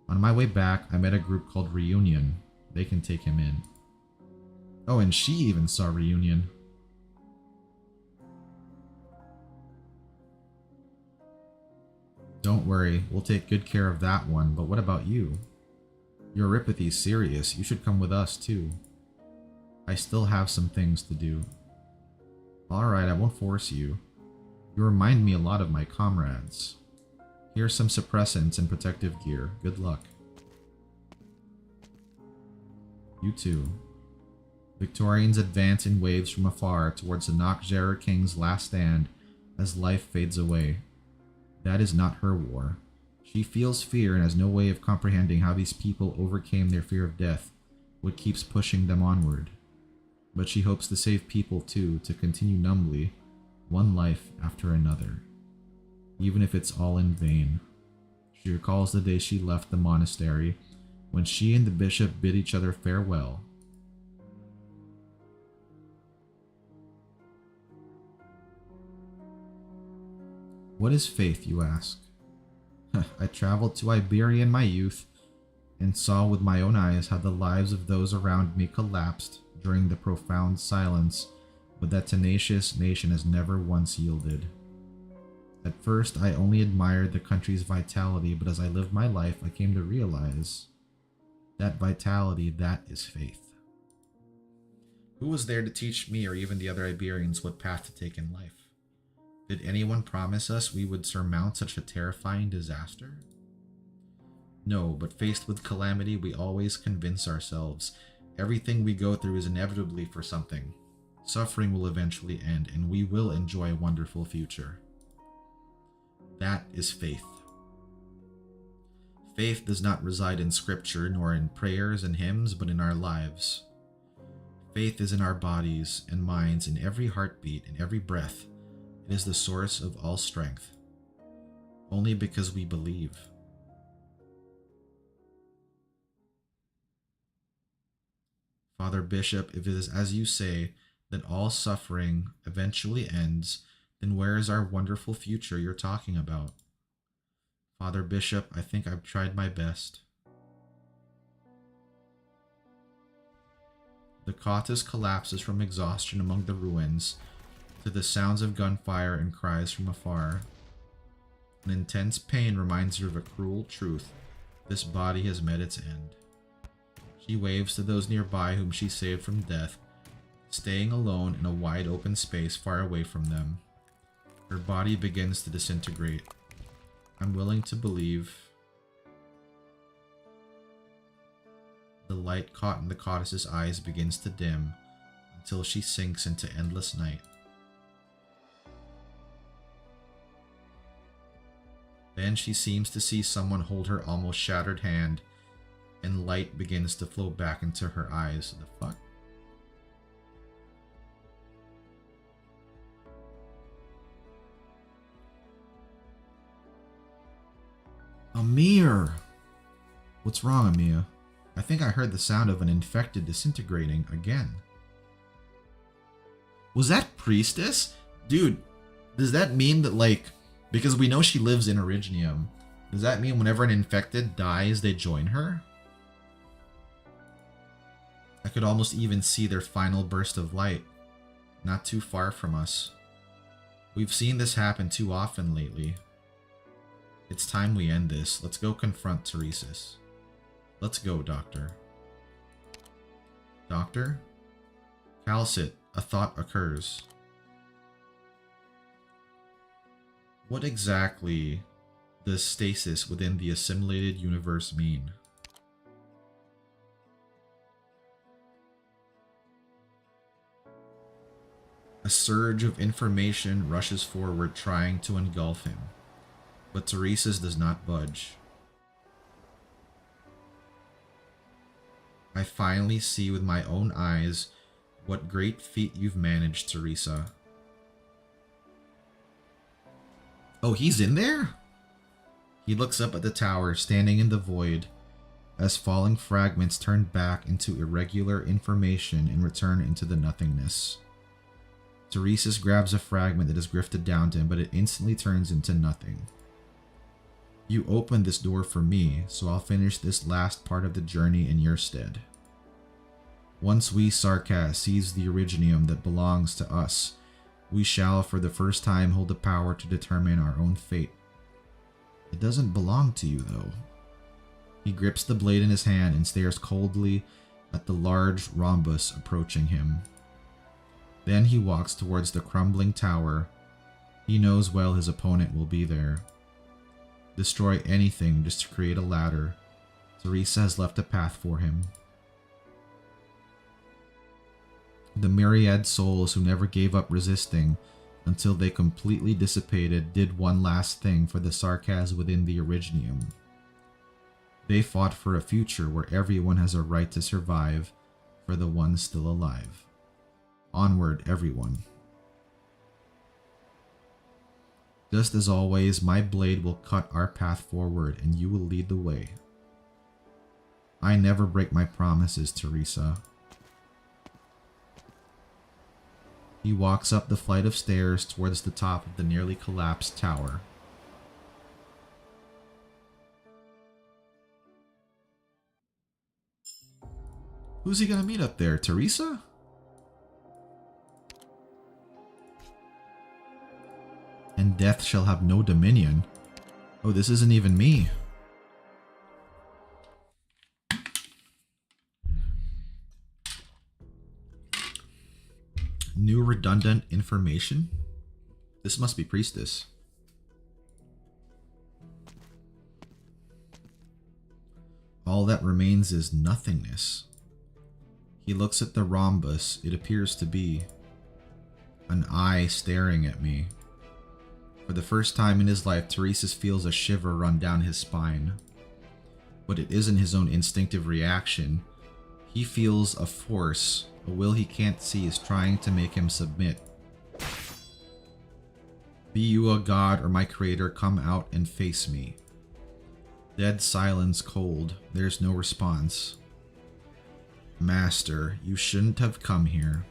On my way back, I met a group called Reunion. They can take him in. Oh, and she even saw Reunion. Don't worry, we'll take good care of that one, but what about you? Your Ripathy's serious, you should come with us too. I still have some things to do. Alright, I won't force you. You remind me a lot of my comrades. Here's some suppressants and protective gear. Good luck. You too. Victorians advance in waves from afar towards the Nokjera King's last stand as life fades away. That is not her war. She feels fear and has no way of comprehending how these people overcame their fear of death, what keeps pushing them onward. But she hopes to save people too, to continue numbly, one life after another. Even if it's all in vain. She recalls the day she left the monastery, when she and the bishop bid each other farewell. What is faith, you ask? I traveled to Iberia in my youth, and saw with my own eyes how the lives of those around me collapsed during the profound silence, but that tenacious nation has never once yielded. At first, I only admired the country's vitality, but as I lived my life, I came to realize that vitality, that is faith. Who was there to teach me or even the other Iberians what path to take in life? Did anyone promise us we would surmount such a terrifying disaster? No, but faced with calamity, we always convince ourselves everything we go through is inevitably for something. Suffering will eventually end, and we will enjoy a wonderful future. That is faith. Faith does not reside in scripture, nor in prayers and hymns, but in our lives. Faith is in our bodies and minds, in every heartbeat, in every breath. It is the source of all strength. Only because we believe. Father Bishop, if it is as you say, that all suffering eventually ends, then where is our wonderful future you're talking about? Father Bishop, I think I've tried my best. The cottage collapses from exhaustion among the ruins, to the sounds of gunfire and cries from afar. An intense pain reminds her of a cruel truth. This body has met its end. She waves to those nearby whom she saved from death, staying alone in a wide open space far away from them. Her body begins to disintegrate. I'm willing to believe. The light caught in the goddess's eyes begins to dim until she sinks into endless night. Then she seems to see someone hold her almost shattered hand, and light begins to flow back into her eyes. The fuck? Amir! What's wrong, Amir? I think I heard the sound of an infected disintegrating again. Was that Priestess? Dude, does that mean that, like, because we know she lives in Originium, does that mean whenever an infected dies, they join her? I could almost even see their final burst of light, not too far from us. We've seen this happen too often lately. It's time we end this. Let's go confront Teresis. Let's go, Doctor. Doctor? Calcit, a thought occurs. What exactly does stasis within the assimilated universe mean? A surge of information rushes forward, trying to engulf him, but Teresis does not budge. I finally see with my own eyes what great feat you've managed, Teresa. Oh, he's in there? He looks up at the tower, standing in the void, as falling fragments turn back into irregular information and return into the nothingness. Teresis grabs a fragment that is grifted down to him, but it instantly turns into nothing. You opened this door for me, so I'll finish this last part of the journey in your stead. Once we Sarkas seize the Originium that belongs to us, we shall for the first time hold the power to determine our own fate. It doesn't belong to you, though. He grips the blade in his hand and stares coldly at the large rhombus approaching him. Then he walks towards the crumbling tower. He knows well his opponent will be there. Destroy anything just to create a ladder. Teresa has left a path for him. The myriad souls who never gave up resisting until they completely dissipated did one last thing for the Sarkas within the Originium. They fought for a future where everyone has a right to survive for the ones still alive. Onward, everyone. Just as always, my blade will cut our path forward and you will lead the way. I never break my promises, Teresa. He walks up the flight of stairs towards the top of the nearly collapsed tower. Who's he gonna meet up there, Teresa? And death shall have no dominion. Oh, this isn't even me. New redundant information? This must be Priestess. All that remains is nothingness. He looks at the rhombus. It appears to be an eye staring at me. For the first time in his life, Teresa's feels a shiver run down his spine. But it isn't his own instinctive reaction. He feels a force, a will he can't see is trying to make him submit. Be you a god or my creator, come out and face me. Dead silence, cold. There's no response. Master, you shouldn't have come here.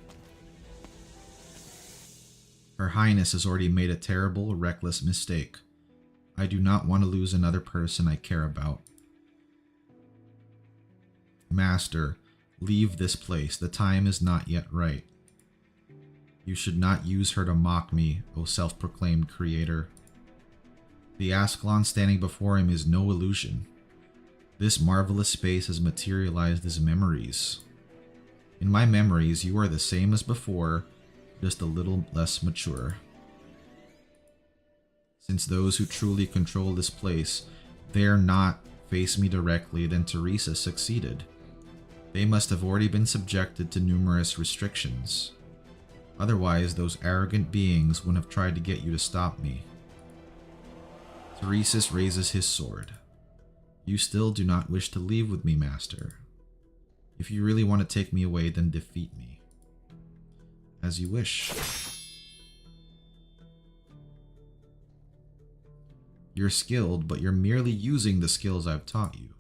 Her Highness has already made a terrible, reckless mistake. I do not want to lose another person I care about. Master, leave this place. The time is not yet right. You should not use her to mock me, O self-proclaimed creator. The Ascalon standing before him is no illusion. This marvelous space has materialized as memories. In my memories, you are the same as before, just a little less mature. Since those who truly control this place dare not face me directly, then Teresa succeeded. They must have already been subjected to numerous restrictions. Otherwise, those arrogant beings wouldn't have tried to get you to stop me. Teresis raises his sword. You still do not wish to leave with me, Master. If you really want to take me away, then defeat me. As you wish. You're skilled, but you're merely using the skills I've taught you.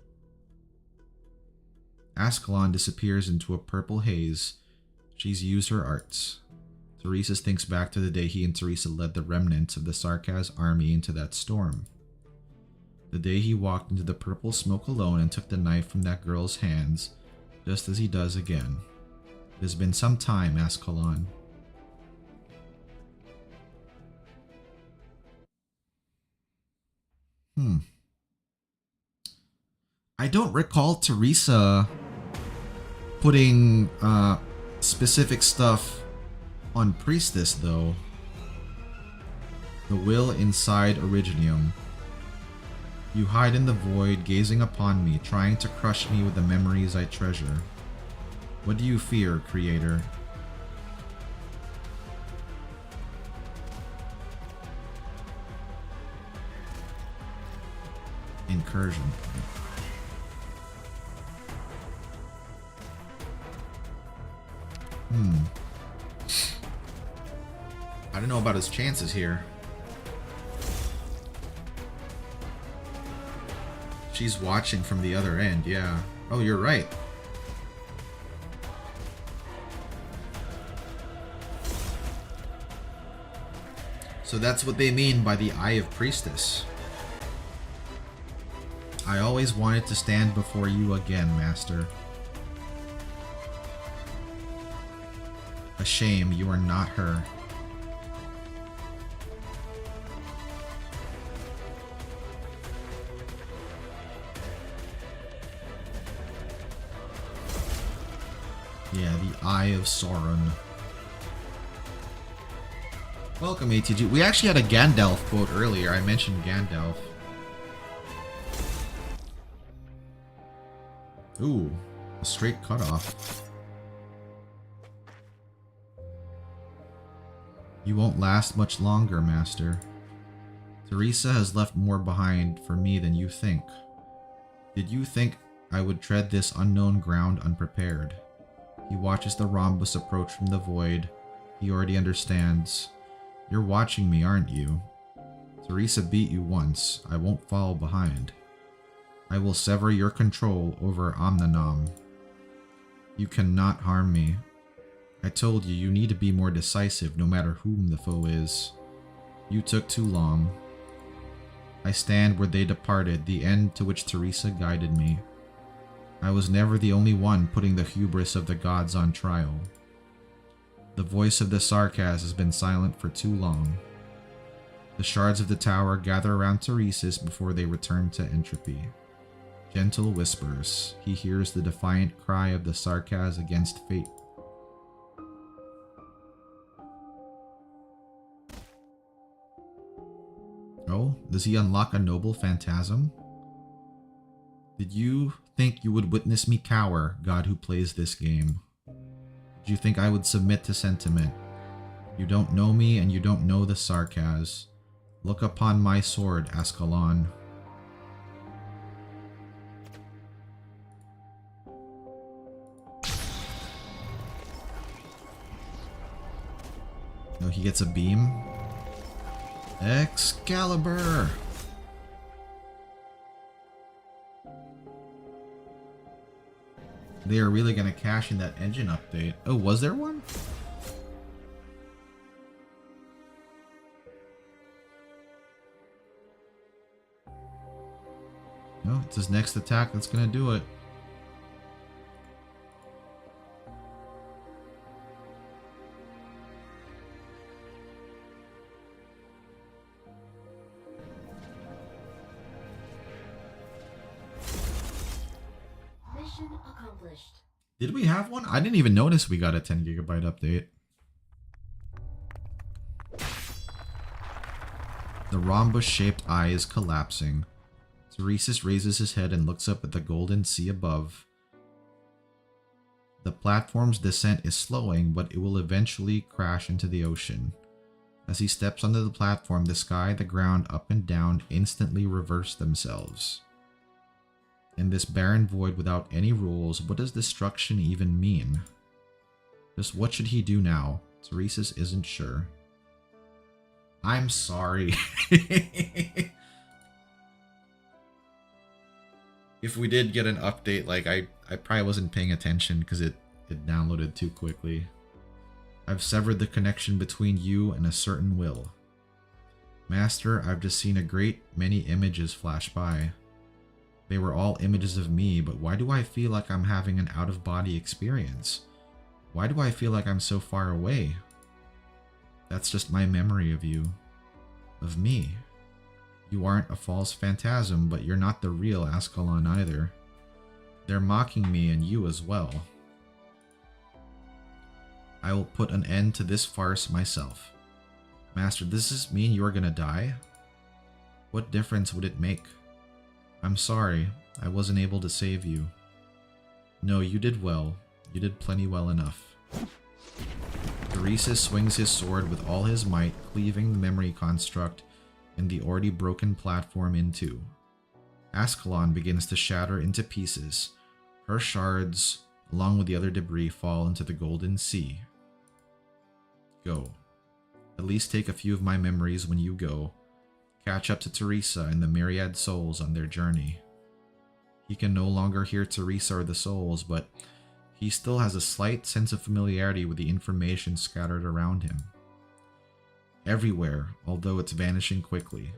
Ascalon disappears into a purple haze. She's used her arts. Teresis thinks back to the day he and Teresa led the remnants of the Sarkaz army into that storm. The day he walked into the purple smoke alone and took the knife from that girl's hands, just as he does again. It has been some time, Ascalon. I don't recall Teresa putting specific stuff on Priestess, though. The will inside Originium. You hide in the void, gazing upon me, trying to crush me with the memories I treasure. What do you fear, Creator? Incursion point. I don't know about his chances here. She's watching from the other end, yeah. Oh, you're right. So that's what they mean by the Eye of Priestess. I always wanted to stand before you again, Master. A shame you are not her. Yeah, the Eye of Sauron. Welcome, ATG. We actually had a Gandalf quote earlier. I mentioned Gandalf. Ooh, a straight cutoff. You won't last much longer, Master. Teresa has left more behind for me than you think. Did you think I would tread this unknown ground unprepared? He watches the rhombus approach from the void. He already understands. You're watching me, aren't you? Teresa beat you once. I won't fall behind. I will sever your control over Omnanam. You cannot harm me. I told you, you need to be more decisive no matter whom the foe is. You took too long. I stand where they departed, the end to which Teresa guided me. I was never the only one putting the hubris of the gods on trial. The voice of the Sarkaz has been silent for too long. The shards of the tower gather around Teresis before they return to entropy. Gentle whispers. He hears the defiant cry of the Sarkaz against fate. Does he unlock a noble phantasm? Did you think you would witness me cower, God who plays this game? Did you think I would submit to sentiment? You don't know me and you don't know the sarcasm. Look upon my sword, Ascalon. No, he gets a beam. Excalibur! They are really gonna cash in that engine update. Oh, was there one? No, it's his next attack that's gonna do it. Mission accomplished. Did we have one? I didn't even notice we got a 10 gigabyte update. The rhombus-shaped eye is collapsing. Teresis raises his head and looks up at the golden sea above. The platform's descent is slowing, but it will eventually crash into the ocean. As he steps onto the platform, the sky, the ground, up and down instantly reverse themselves. In this barren void without any rules, what does destruction even mean? Just what should he do now? Teresis isn't sure. I'm sorry. If we did get an update, like I probably wasn't paying attention because it downloaded too quickly. I've severed the connection between you and a certain will. Master, I've just seen a great many images flash by. They were all images of me, but why do I feel like I'm having an out-of-body experience? Why do I feel like I'm so far away? That's just my memory of you. Of me. You aren't a false phantasm, but you're not the real Ascalon either. They're mocking me and you as well. I will put an end to this farce myself. Master, does this mean you are gonna die? What difference would it make? I'm sorry, I wasn't able to save you. No, you did well. You did plenty well enough. Teresis swings his sword with all his might, cleaving the memory construct and the already broken platform in two. Ascalon begins to shatter into pieces. Her shards, along with the other debris, fall into the golden sea. Go. At least take a few of my memories when you go. Catch up to Teresa and the myriad souls on their journey. He can no longer hear Teresa or the souls, but he still has a slight sense of familiarity with the information scattered around him. Everywhere, although it's vanishing quickly.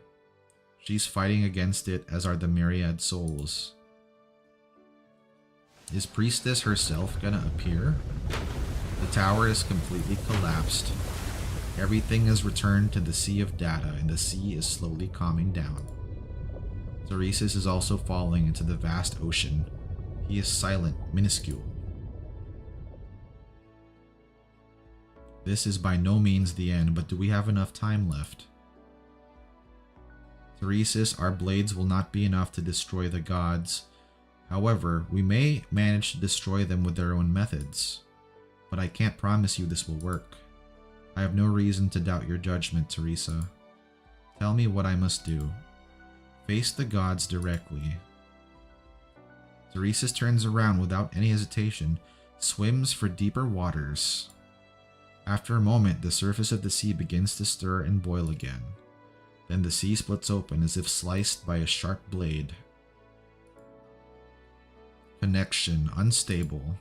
She's fighting against it, as are the myriad souls. Is Priestess herself gonna appear? The tower is completely collapsed. Everything has returned to the sea of data, and the sea is slowly calming down. Teresis is also falling into the vast ocean. He is silent, minuscule. This is by no means the end, but do we have enough time left? Teresis, our blades will not be enough to destroy the gods. However, we may manage to destroy them with their own methods. But I can't promise you this will work. I have no reason to doubt your judgment, Teresa. Tell me what I must do. Face the gods directly. Teresis turns around without any hesitation, swims for deeper waters. After a moment, the surface of the sea begins to stir and boil again. Then the sea splits open as if sliced by a sharp blade. Connection unstable.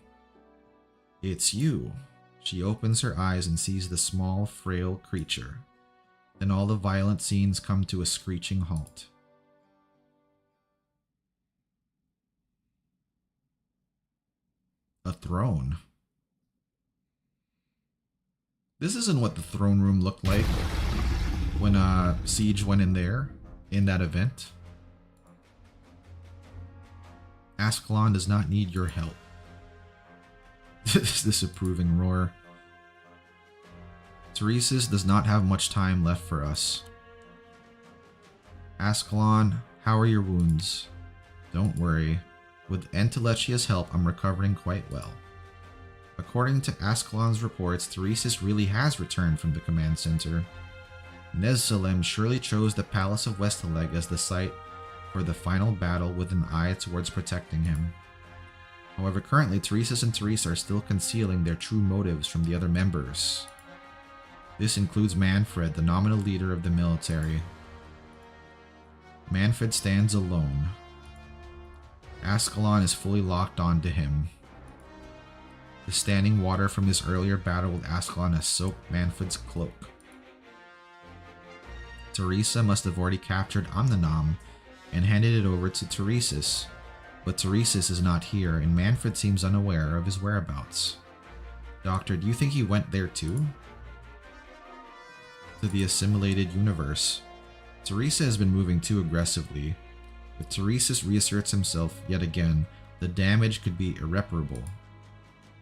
It's you. She opens her eyes and sees the small, frail creature. Then all the violent scenes come to a screeching halt. A throne. This isn't what the throne room looked like when Siege went in there, in that event. Ascalon does not need your help. This disapproving roar. Teresis does not have much time left for us. Ascalon, how are your wounds? Don't worry. With Entelechia's help, I'm recovering quite well. According to Ascalon's reports, Theresis really has returned from the command center. Nezsalem surely chose the Palace of Westaleg as the site for the final battle with an eye towards protecting him. However, currently, Theresis and Teresa are still concealing their true motives from the other members. This includes Manfred, the nominal leader of the military. Manfred stands alone. Ascalon is fully locked onto him. The standing water from his earlier battle with Ascalon has soaked Manfred's cloak. Teresa must have already captured Omninom and handed it over to Theresis, but Theresis is not here and Manfred seems unaware of his whereabouts. Doctor, do you think he went there too? To the assimilated universe. Teresa has been moving too aggressively. If Theresis reasserts himself yet again, the damage could be irreparable.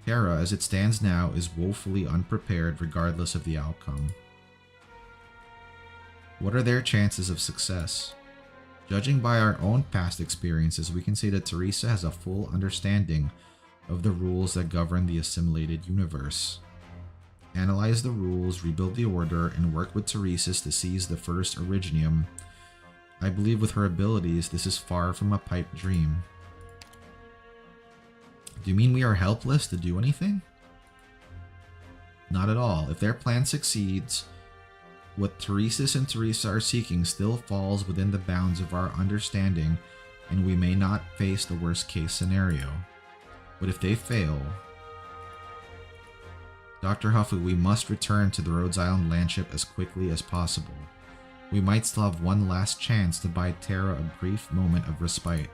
Terra, as it stands now, is woefully unprepared regardless of the outcome. What are their chances of success? Judging by our own past experiences, we can say that Teresa has a full understanding of the rules that govern the assimilated universe. Analyze the rules, rebuild the order, and work with Theresis to seize the first Originium. I believe with her abilities, this is far from a pipe dream. Do you mean we are helpless to do anything? Not at all. If their plan succeeds, what Theresis and Teresa are seeking still falls within the bounds of our understanding, and we may not face the worst case scenario. But if they fail... Dr. Huffy, we must return to the Rhodes Island landship as quickly as possible. We might still have one last chance to buy Terra a brief moment of respite.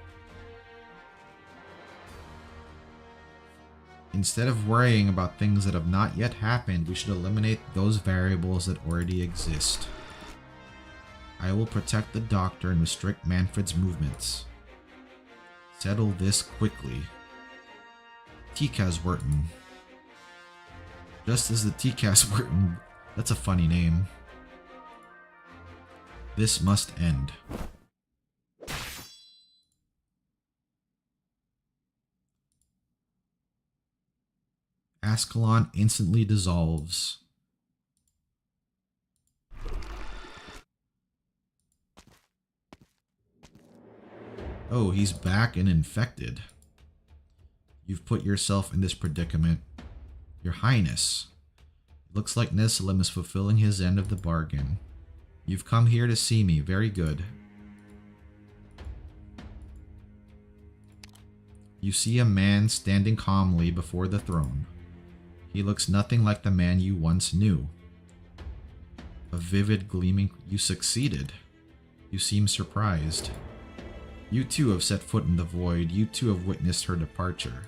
Instead of worrying about things that have not yet happened, we should eliminate those variables that already exist. I will protect the doctor and restrict Manfred's movements. Settle this quickly. Tikaz Wharton. Just as the Tikaz Wharton. That's a funny name. This must end. Ascalon instantly dissolves. Oh, he's back and infected. You've put yourself in this predicament. Your Highness. It looks like Nezsalem is fulfilling his end of the bargain. You've come here to see me. Very good. You see a man standing calmly before the throne. He looks nothing like the man you once knew. A vivid gleaming... You succeeded. You seem surprised. You too have set foot in the void. You too have witnessed her departure.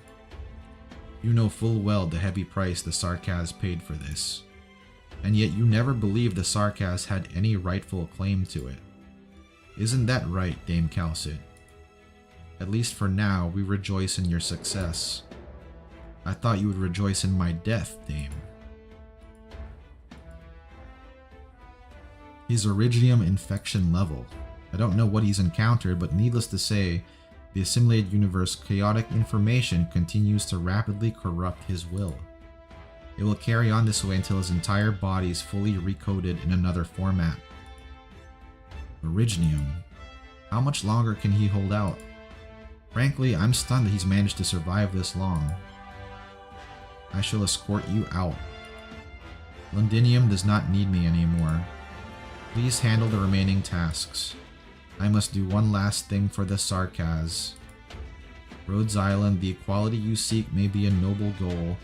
You know full well the heavy price the Sarkaz paid for this. And yet you never believed the Sarkaz had any rightful claim to it. Isn't that right, Dame Calcit? At least for now, we rejoice in your success. I thought you would rejoice in my death, Dame. His Originium infection level. I don't know what he's encountered, but needless to say, the assimilated universe chaotic information continues to rapidly corrupt his will. It will carry on this way until his entire body is fully recoded in another format. Originium. How much longer can he hold out? Frankly, I'm stunned that he's managed to survive this long. I shall escort you out. Londinium does not need me anymore. Please handle the remaining tasks. I must do one last thing for the Sarkaz. Rhodes Island, the equality you seek may be a noble goal,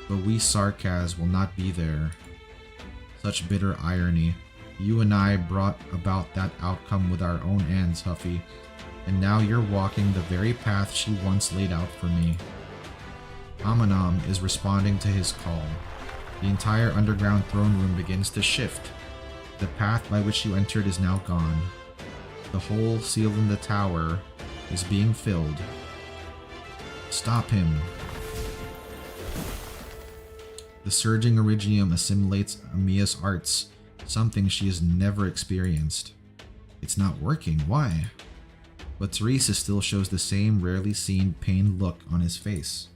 but we Sarkaz will not be there. Such bitter irony. You and I brought about that outcome with our own hands, Huffy, and now you're walking the very path she once laid out for me. Omninom is responding to his call. The entire underground throne room begins to shift. The path by which you entered is now gone. The hole sealed in the tower is being filled. Stop him. The surging Originium assimilates Amia's arts, something she has never experienced. It's not working. Why? But Teresa still shows the same rarely seen pained look on his face.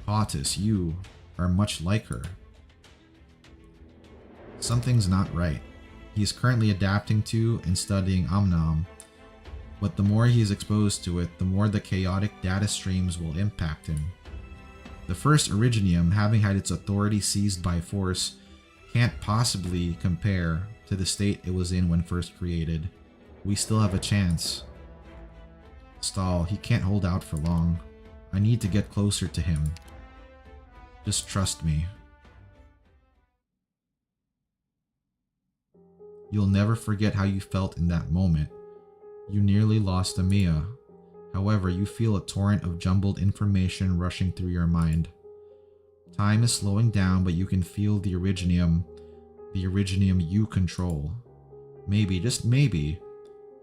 Pautus, you are much like her. Something's not right. He is currently adapting to and studying Omnom, but the more he is exposed to it, the more the chaotic data streams will impact him. The first Originium, having had its authority seized by force, can't possibly compare to the state it was in when first created. We still have a chance. Stahl, he can't hold out for long. I need to get closer to him. Just trust me. You'll never forget how you felt in that moment. You nearly lost Amiya. However, you feel a torrent of jumbled information rushing through your mind. Time is slowing down, but you can feel the Originium you control. Maybe, just maybe,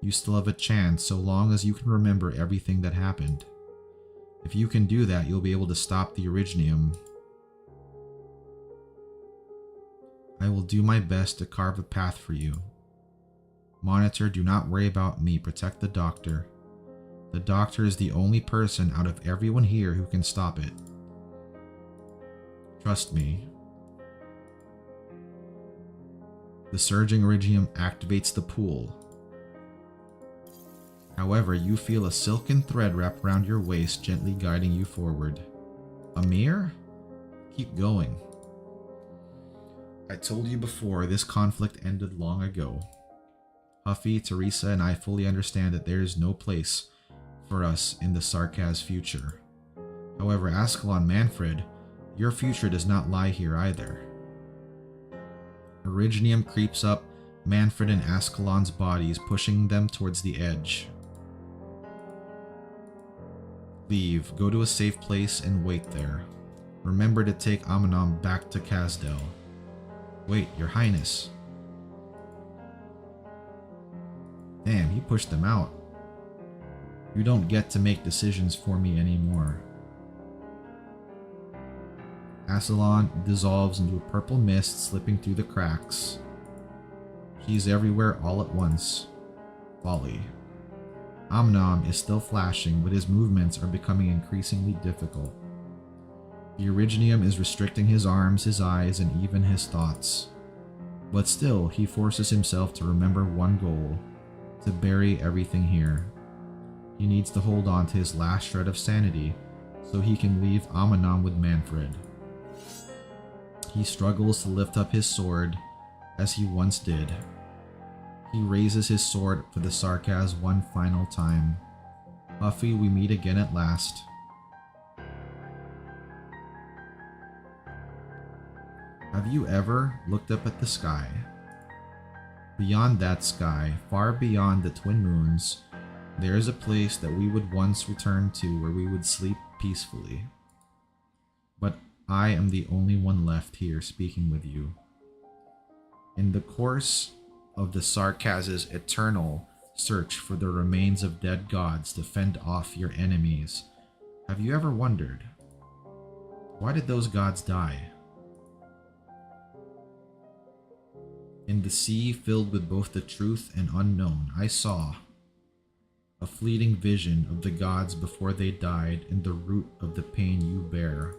you still have a chance so long as you can remember everything that happened. If you can do that, you'll be able to stop the Originium. I will do my best to carve a path for you. Monitor, do not worry about me. Protect the doctor. The doctor is the only person out of everyone here who can stop it. Trust me. The surging Originium activates the pool. However, you feel a silken thread wrap around your waist, gently guiding you forward. Amir? Keep going. I told you before, this conflict ended long ago. Huffy, Teresa, and I fully understand that there is no place for us in the Sarkaz future. However, Ascalon Manfred, your future does not lie here either. Originium creeps up Manfred and Ascalon's bodies, pushing them towards the edge. Leave, go to a safe place and wait there. Remember to take Amanom back to Kazdel. Wait, your highness. Damn, he pushed them out. You don't get to make decisions for me anymore. Ascalon dissolves into a purple mist slipping through the cracks. He's everywhere all at once. Folly. Omnom is still flashing, but his movements are becoming increasingly difficult. The Originium is restricting his arms, his eyes, and even his thoughts. But still, he forces himself to remember one goal: to bury everything here. He needs to hold on to his last shred of sanity so he can leave Amanom with Manfred. He struggles to lift up his sword as he once did. He raises his sword for the Sarkaz one final time. Huffy, we meet again at last. Have you ever looked up at the sky? Beyond that sky, far beyond the twin moons, there is a place that we would once return to where we would sleep peacefully. But I am the only one left here speaking with you. In the course of the Sarkaz's eternal search for the remains of dead gods to fend off your enemies, have you ever wondered, why did those gods die? In the sea filled with both the truth and unknown, I saw a fleeting vision of the gods before they died and the root of the pain you bear.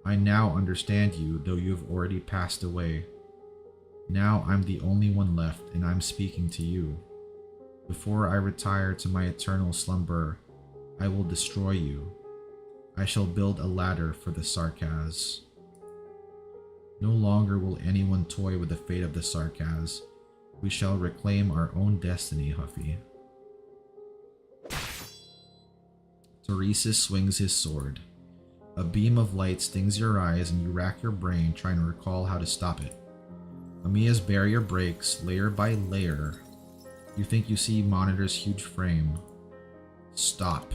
I now understand you, though you have already passed away. Now I'm the only one left, and I'm speaking to you. Before I retire to my eternal slumber, I will destroy you. I shall build a ladder for the Sarkaz. No longer will anyone toy with the fate of the Sarkaz. We shall reclaim our own destiny, Huffy. Teresis swings his sword. A beam of light stings your eyes and you rack your brain trying to recall how to stop it. Amiya's barrier breaks layer by layer. You think you see Monitor's huge frame. Stop.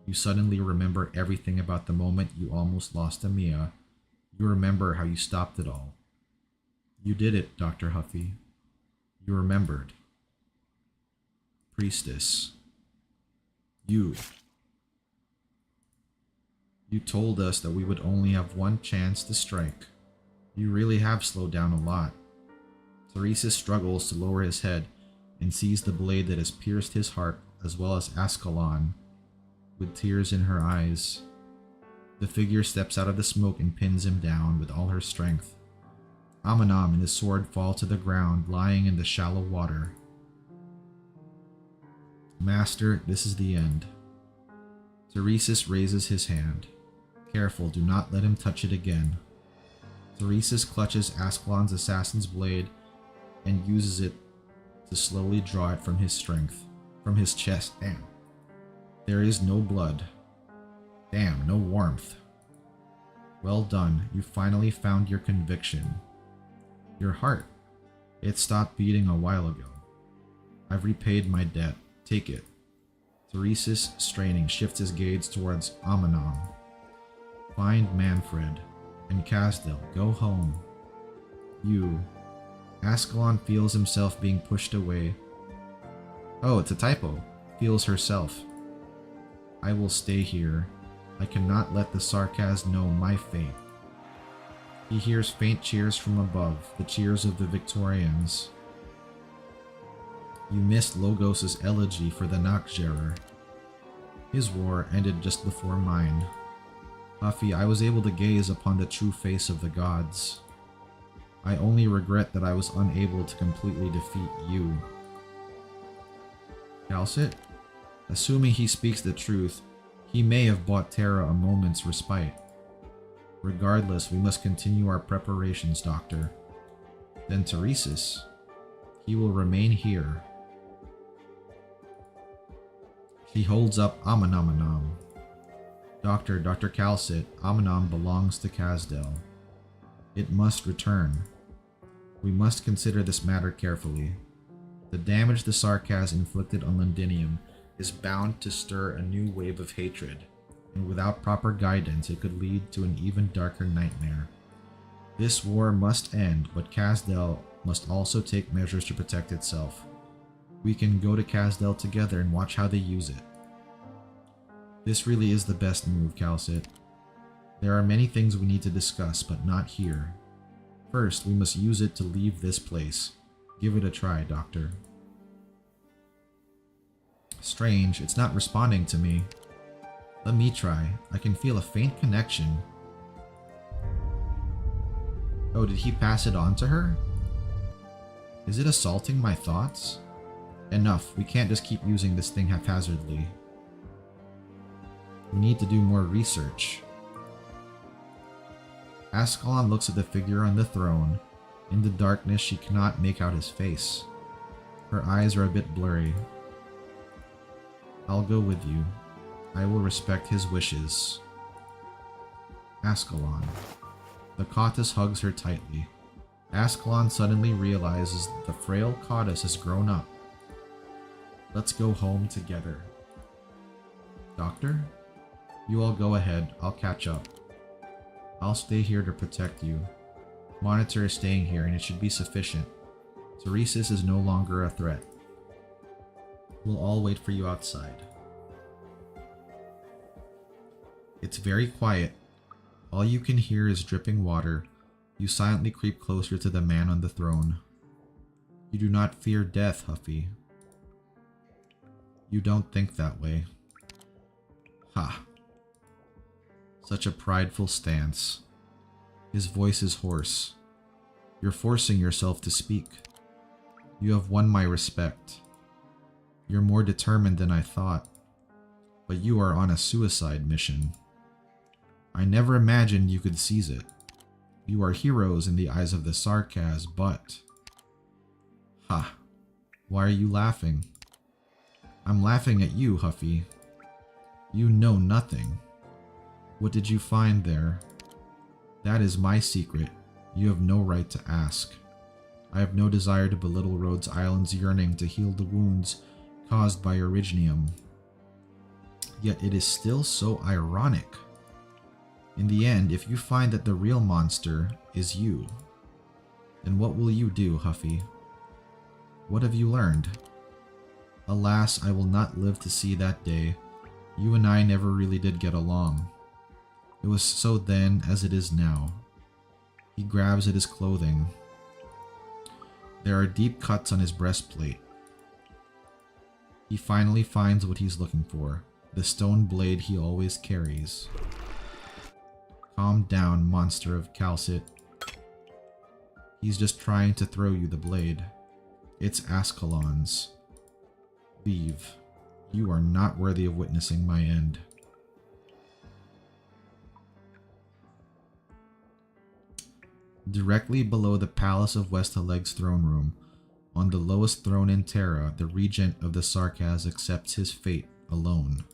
You suddenly remember everything about the moment you almost lost Amiya. You remember how you stopped it all. You did it, Dr. Huffy. You remembered. Priestess. You told us that we would only have one chance to strike. You really have slowed down a lot. Teresis struggles to lower his head. and sees the blade that has pierced his heart, as well as Ascalon, with tears in her eyes. The figure steps out of the smoke and pins him down with all her strength. Amanam and his sword fall to the ground, lying in the shallow water. Master, this is the end. Teresis raises his hand. Careful, do not let him touch it again. Teresis clutches Ascalon's assassin's blade and uses it to slowly draw it from his chest. Damn. There is no blood. Damn, no warmth. Well done, you finally found your conviction. Your heart. It stopped beating a while ago. I've repaid my debt. Take it. Teresis, straining, shifts his gaze towards Amanam. Find Manfred. And Casdell, go home. You. Ascalon feels himself being pushed away. Oh, it's a typo. Feels herself. I will stay here. I cannot let the Sarkaz know my fate. He hears faint cheers from above, the cheers of the Victorians. You missed Logos' elegy for the Nakjerer. His war ended just before mine. Huffy, I was able to gaze upon the true face of the gods. I only regret that I was unable to completely defeat you. Calcit? Assuming he speaks the truth, he may have bought Terra a moment's respite. Regardless, we must continue our preparations, Doctor. Then Teresis. He will remain here. He holds up Amanamanam. Dr. Calcit, Amanam belongs to Casdell. It must return. We must consider this matter carefully. The damage the Sarkaz inflicted on Londinium is bound to stir a new wave of hatred, and without proper guidance it could lead to an even darker nightmare. This war must end, but Casdell must also take measures to protect itself. We can go to Casdell together and watch how they use it. This really is the best move, Calcit. There are many things we need to discuss, but not here. First, we must use it to leave this place. Give it a try, Doctor. Strange, it's not responding to me. Let me try. I can feel a faint connection. Oh, did he pass it on to her? Is it assaulting my thoughts? Enough, we can't just keep using this thing haphazardly. We need to do more research. Ascalon looks at the figure on the throne. In the darkness, she cannot make out his face. Her eyes are a bit blurry. I'll go with you. I will respect his wishes. Ascalon. The Cottus hugs her tightly. Ascalon suddenly realizes that the frail Cottus has grown up. Let's go home together. Doctor? You all go ahead. I'll catch up. I'll stay here to protect you. Monitor is staying here and it should be sufficient. Teresis is no longer a threat. We'll all wait for you outside. It's very quiet. All you can hear is dripping water. You silently creep closer to the man on the throne. You do not fear death, Huffy. You don't think that way. Ha. Such a prideful stance. His voice is hoarse. You're forcing yourself to speak. You have won my respect. You're more determined than I thought. But you are on a suicide mission. I never imagined you could seize it. You are heroes in the eyes of the Sarkaz, but... Ha. Why are you laughing? I'm laughing at you, Huffy. You know nothing. What did you find there? That is my secret. You have no right to ask. I have no desire to belittle Rhodes Island's yearning to heal the wounds caused by Originium. Yet it is still so ironic. In the end, if you find that the real monster is you, then what will you do, Huffy? What have you learned? Alas, I will not live to see that day. You and I never really did get along. It was so then as it is now. He grabs at his clothing. There are deep cuts on his breastplate. He finally finds what he's looking for, the stone blade he always carries. Calm down, monster of Calcit. He's just trying to throw you the blade. It's Ascalon's. Leave. You are not worthy of witnessing my end. Directly below the Palace of Westaleg's throne room, on the lowest throne in Terra, the regent of the Sarkaz accepts his fate alone.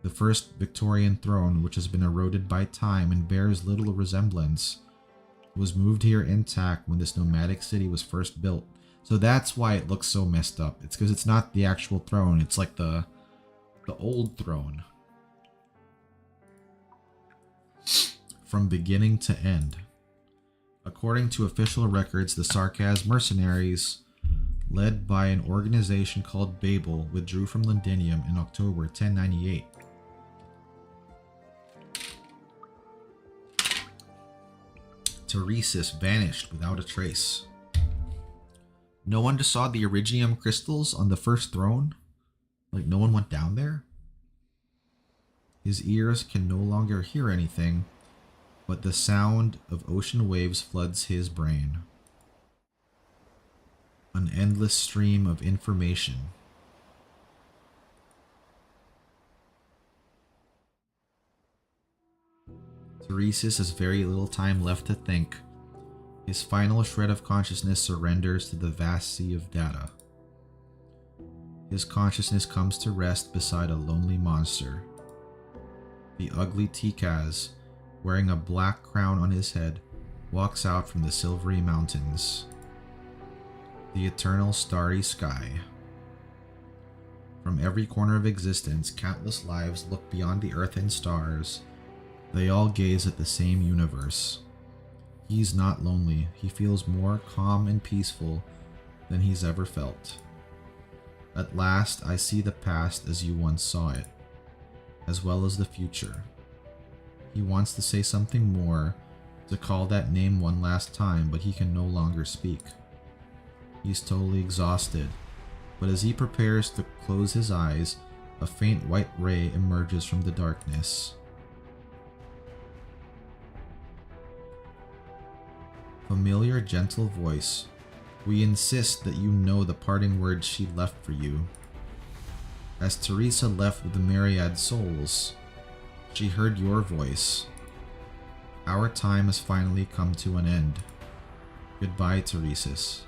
The first Victorian throne, which has been eroded by time and bears little resemblance, was moved here intact when this nomadic city was first built. So that's why it looks so messed up. It's because it's not the actual throne, it's like the old throne. From beginning to end. According to official records, the Sarkaz mercenaries, led by an organization called Babel, withdrew from Londinium in October 1098. Teresis vanished without a trace. No one just saw the Iridium crystals on the first throne? Like, no one went down there? His ears can no longer hear anything, but the sound of ocean waves floods his brain. An endless stream of information. Teresis has very little time left to think. His final shred of consciousness surrenders to the vast sea of data. His consciousness comes to rest beside a lonely monster. The ugly Tikaz, wearing a black crown on his head, walks out from the silvery mountains. The eternal starry sky. From every corner of existence, countless lives look beyond the earth and stars. They all gaze at the same universe. He's not lonely. He feels more calm and peaceful than he's ever felt. At last, I see the past as you once saw it, as well as the future. He wants to say something more, to call that name one last time, but he can no longer speak. He's totally exhausted, but as he prepares to close his eyes, a faint white ray emerges from the darkness. Familiar, gentle voice. We insist that you know the parting words she left for you. As Teresa left with the myriad souls, she heard your voice. Our time has finally come to an end. Goodbye, Teresis.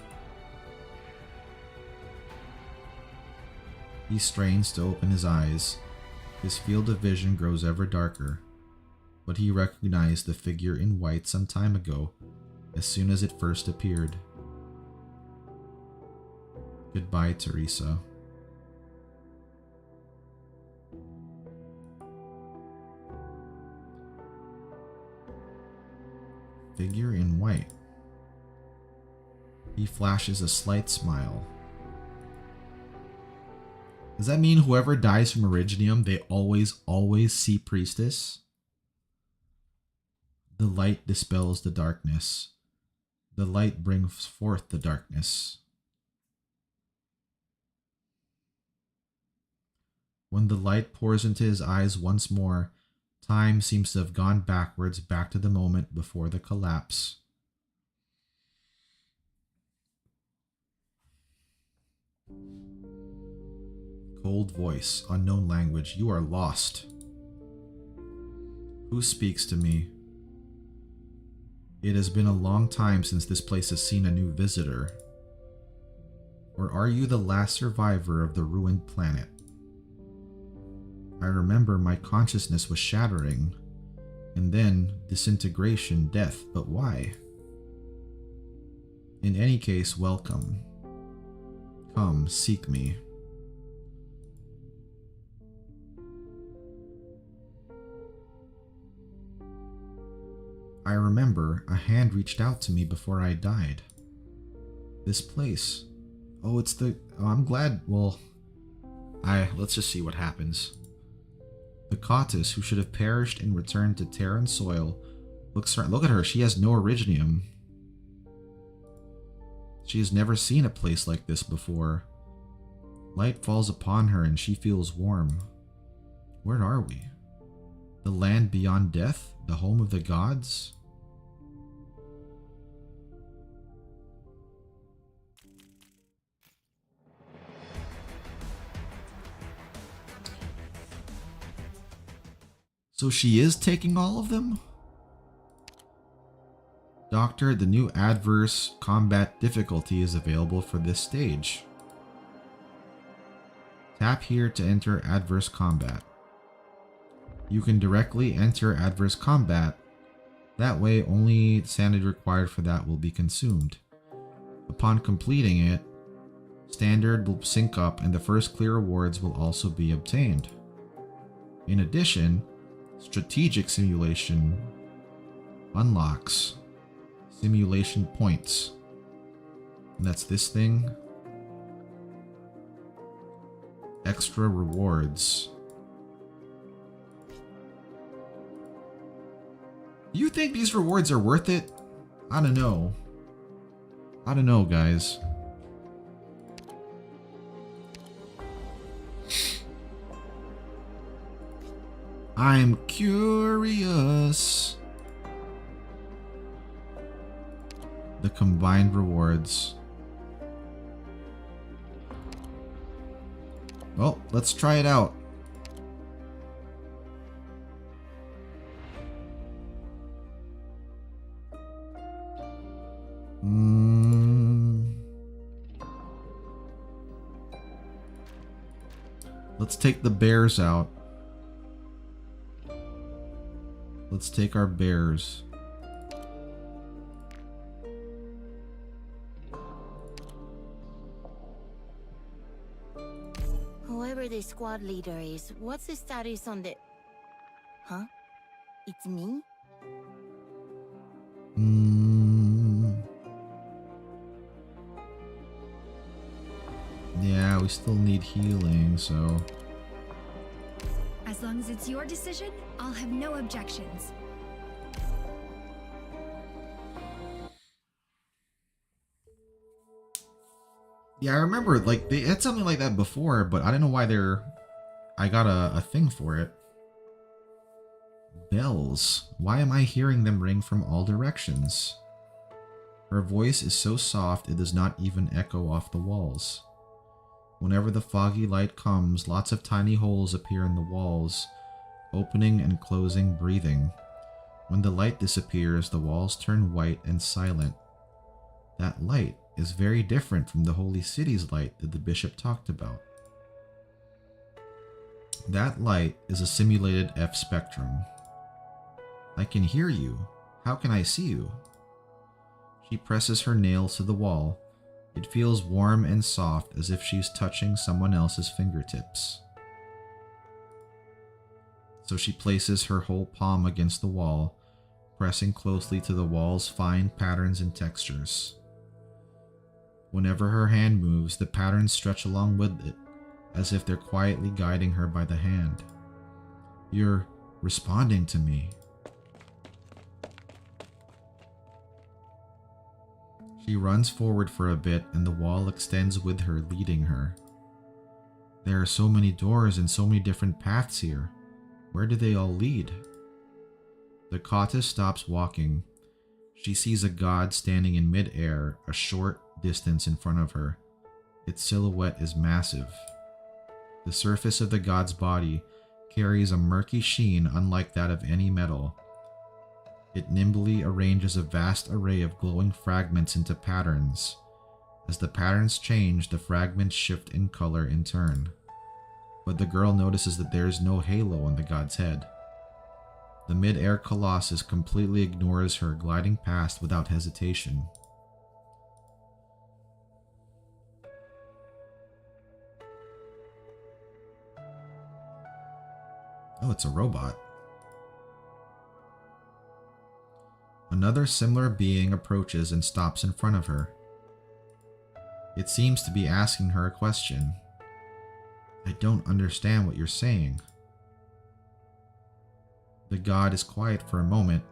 He strains to open his eyes. His field of vision grows ever darker, but he recognized the figure in white some time ago, as soon as it first appeared. Goodbye, Teresa. Figure in white. He flashes a slight smile. Does that mean whoever dies from Originium, they always see Priestess? The light dispels the darkness. The light brings forth the darkness. When the light pours into his eyes once more, time seems to have gone backwards, back to the moment before the collapse. Cold voice, unknown language, you are lost. Who speaks to me? It has been a long time since this place has seen a new visitor. Or are you the last survivor of the ruined planet? I remember my consciousness was shattering, and then disintegration, death, but why? In any case, welcome. Come, seek me. I remember a hand reached out to me before I died. This place. Oh, it's the... Oh, I'm glad... Well... Let's just see what happens. The Cottis, who should have perished and returned to Terran soil, look at her. She has no Originium. She has never seen a place like this before. Light falls upon her and she feels warm. Where are we? The land beyond death? The home of the gods? So she is taking all of them? Doctor, the new adverse combat difficulty is available for this stage. Tap here to enter adverse combat. You can directly enter adverse combat. That way, only sanity required for that will be consumed. Upon completing it, standard will sync up and the first clear rewards will also be obtained. In addition, strategic simulation unlocks simulation points. And that's this thing. Extra rewards. Do you think these rewards are worth it? I don't know. I don't know, guys. I'm curious. The combined rewards. Well, let's try it out. Let's take the bears out. Let's take our bears. Whoever the squad leader is, what's the status on the... Huh? It's me? Yeah, we still need healing, so... As long as it's your decision, I'll have no objections. Yeah, I remember, like, they had something like that before, but I don't know why I got a thing for it. Bells. Why am I hearing them ring from all directions? Her voice is so soft it does not even echo off the walls. Whenever the foggy light comes, lots of tiny holes appear in the walls, opening and closing, breathing. When the light disappears, the walls turn white and silent. That light is very different from the holy city's light that the bishop talked about. That light is a simulated F spectrum. I can hear you. How can I see you? She presses her nails to the wall. It feels warm and soft, as if she's touching someone else's fingertips. So she places her whole palm against the wall, pressing closely to the wall's fine patterns and textures. Whenever her hand moves, the patterns stretch along with it, as if they're quietly guiding her by the hand. You're responding to me. She runs forward for a bit and the wall extends with her, leading her. There are so many doors and so many different paths here. Where do they all lead? The Kata stops walking. She sees a god standing in mid-air, a short distance in front of her. Its silhouette is massive. The surface of the god's body carries a murky sheen unlike that of any metal. It nimbly arranges a vast array of glowing fragments into patterns. As the patterns change, the fragments shift in color in turn. But the girl notices that there is no halo on the god's head. The mid-air colossus completely ignores her, gliding past without hesitation. Oh, it's a robot. Another similar being approaches and stops in front of her. It seems to be asking her a question. I don't understand what you're saying. The god is quiet for a moment,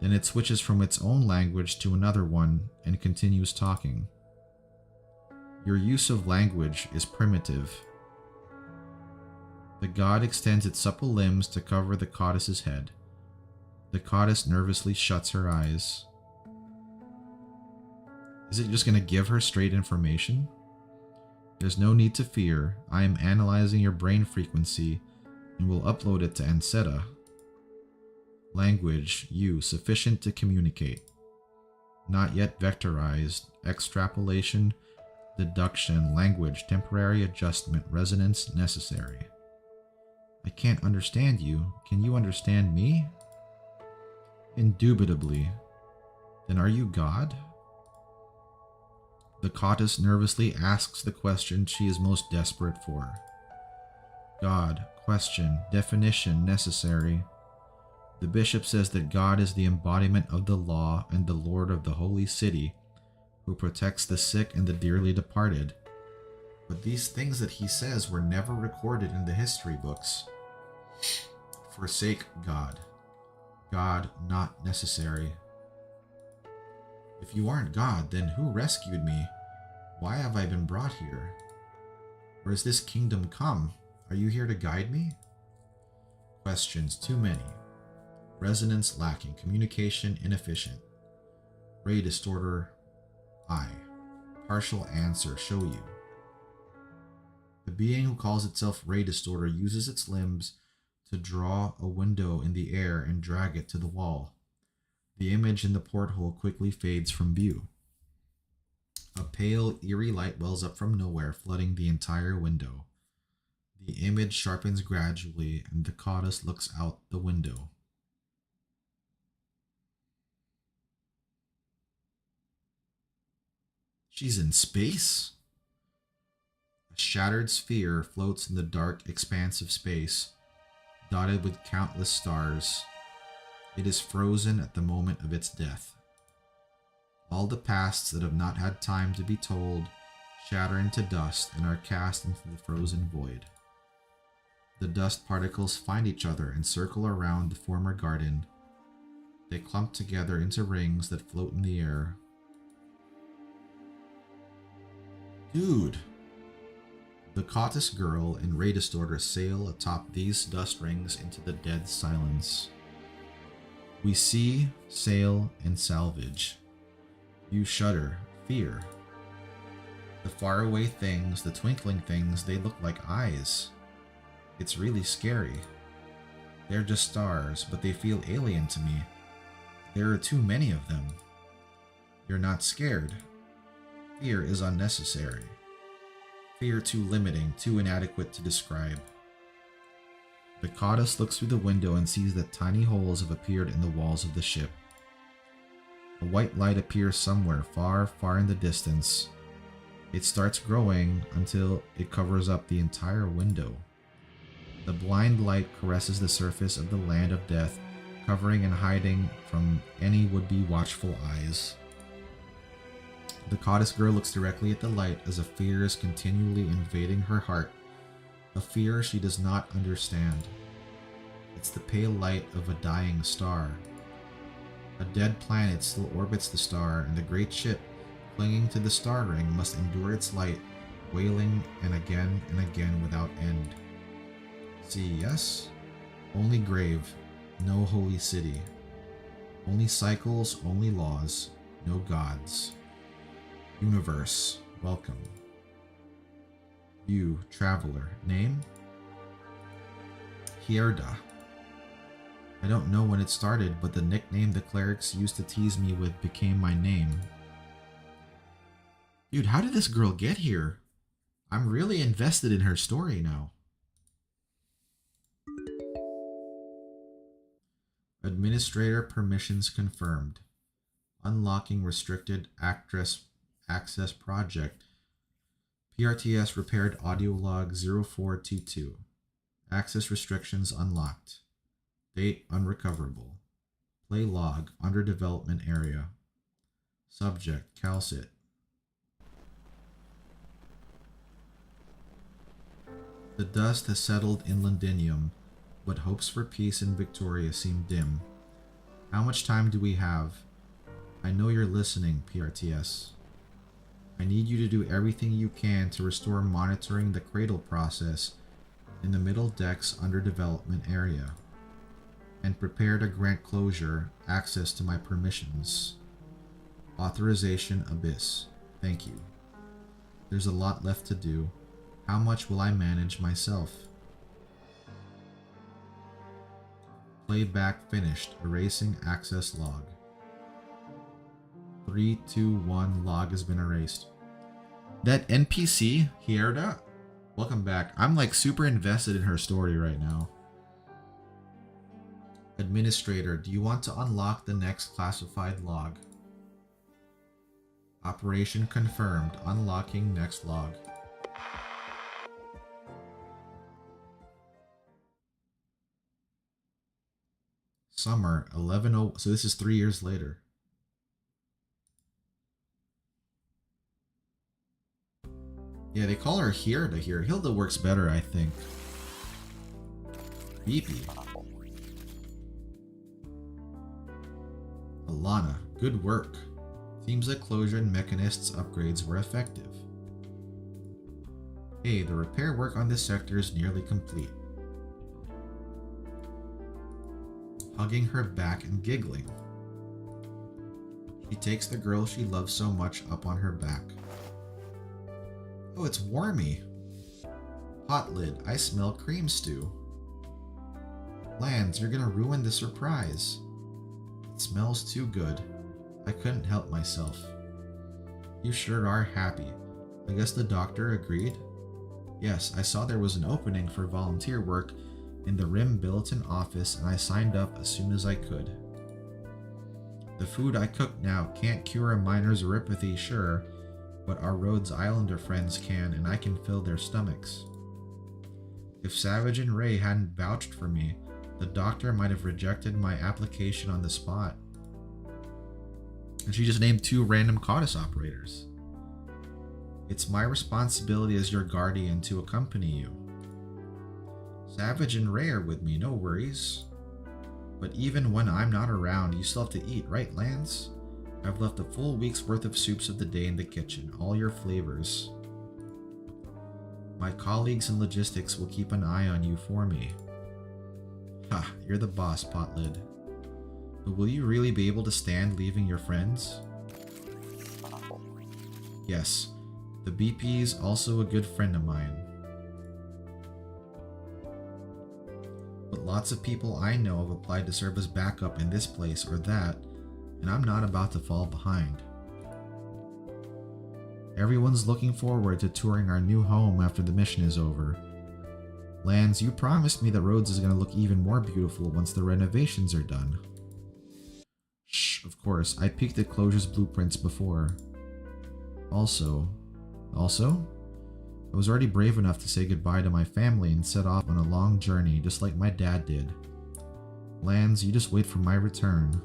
then it switches from its own language to another one and continues talking. Your use of language is primitive. The god extends its supple limbs to cover the goddess's head. The goddess nervously shuts her eyes. Is it just going to give her straight information? There's no need to fear. I am analyzing your brain frequency and will upload it to Anseta. Language, you, sufficient to communicate. Not yet vectorized. Extrapolation, deduction, language, temporary adjustment, resonance necessary. I can't understand you. Can you understand me? Indubitably. Then are you God? The goddess nervously asks the question she is most desperate for. God, question, definition necessary. The bishop says that God is the embodiment of the law and the Lord of the holy city, who protects the sick and the dearly departed. But these things that he says were never recorded in the history books. Forsake God. God not necessary. If you aren't God, then who rescued me? Why have I been brought here? Or is this kingdom come? Are you here to guide me? Questions too many. Resonance lacking. Communication inefficient. Ray distorter I. Partial answer show you. The being who calls itself Ray Distorter uses its limbs to draw a window in the air and drag it to the wall. The image in the porthole quickly fades from view. A pale, eerie light wells up from nowhere, flooding the entire window. The image sharpens gradually, and the goddess looks out the window. She's in space? A shattered sphere floats in the dark expanse of space, dotted with countless stars. It is frozen at the moment of its death. All the pasts that have not had time to be told shatter into dust and are cast into the frozen void. The dust particles find each other and circle around the former garden. They clump together into rings that float in the air. Dude! The goddess girl and Ray Distorter sail atop these dust rings into the dead silence. We see, sail, and salvage. You shudder, fear. The faraway things, the twinkling things, they look like eyes. It's really scary. They're just stars, but they feel alien to me. There are too many of them. You're not scared. Fear is unnecessary. Fear too limiting, too inadequate to describe. The goddess looks through the window and sees that tiny holes have appeared in the walls of the ship. A white light appears somewhere far, far in the distance. It starts growing until it covers up the entire window. The blind light caresses the surface of the land of death, covering and hiding from any would-be watchful eyes. The goddess girl looks directly at the light as a fear is continually invading her heart, a fear she does not understand. It's the pale light of a dying star. A dead planet still orbits the star, and the great ship, clinging to the star ring, must endure its light, wailing and again without end. See, yes? Only grave, no holy city. Only cycles, only laws, no gods. Universe, welcome. You, traveler, name? Hierda. I don't know when it started, but the nickname the clerics used to tease me with became my name. Dude, how did this girl get here? I'm really invested in her story now. Administrator permissions confirmed. Unlocking restricted access project. PRTS repaired audio log 0422. Access restrictions unlocked. Date unrecoverable. Play log under development area. Subject Calcit. The dust has settled in Londinium, but hopes for peace in Victoria seem dim. How much time do we have? I know you're listening, PRTS. I need you to do everything you can to restore monitoring the cradle process in the middle deck's under development area, and prepare to grant closure access to my permissions. Authorization Abyss. Thank you. There's a lot left to do. How much will I manage myself? Playback finished. Erasing access log. 3, 2, 1. Log has been erased. That NPC, Hierda, welcome back. I'm like super invested in her story right now. Administrator, do you want to unlock the next classified log? Operation confirmed. Unlocking next log. Summer 11:00. So this is 3 years later. Yeah, they call her Hilda here. Hilda works better, I think. Beepy. Alana, good work. Seems like closure and mechanists upgrades were effective. Hey, the repair work on this sector is nearly complete. Hugging her back and giggling. She takes the girl she loves so much up on her back. Oh, it's Wormy. Hot lid, I smell cream stew. Lance, you're gonna ruin the surprise. It smells too good. I couldn't help myself. You sure are happy. I guess the doctor agreed? Yes, I saw there was an opening for volunteer work in the Rim Billiton office and I signed up as soon as I could. The food I cook now can't cure a miner's uropathy, sure, but our Rhodes Islander friends can, and I can fill their stomachs. If Savage and Ray hadn't vouched for me, the doctor might have rejected my application on the spot. And she just named 2 random Codis operators. It's my responsibility as your guardian to accompany you. Savage and Ray are with me, no worries. But even when I'm not around, you still have to eat, right, Lance? I've left a full week's worth of soups of the day in the kitchen, all your flavors. My colleagues in logistics will keep an eye on you for me. Ha, you're the boss, Potlid. But will you really be able to stand leaving your friends? Yes, the BP's also a good friend of mine. But lots of people I know have applied to serve as backup in this place or that, and I'm not about to fall behind. Everyone's looking forward to touring our new home after the mission is over. Lance, you promised me that Rhodes is going to look even more beautiful once the renovations are done. Shh, of course, I peeked at Closure's blueprints before. Also, I was already brave enough to say goodbye to my family and set off on a long journey just like my dad did. Lance, you just wait for my return.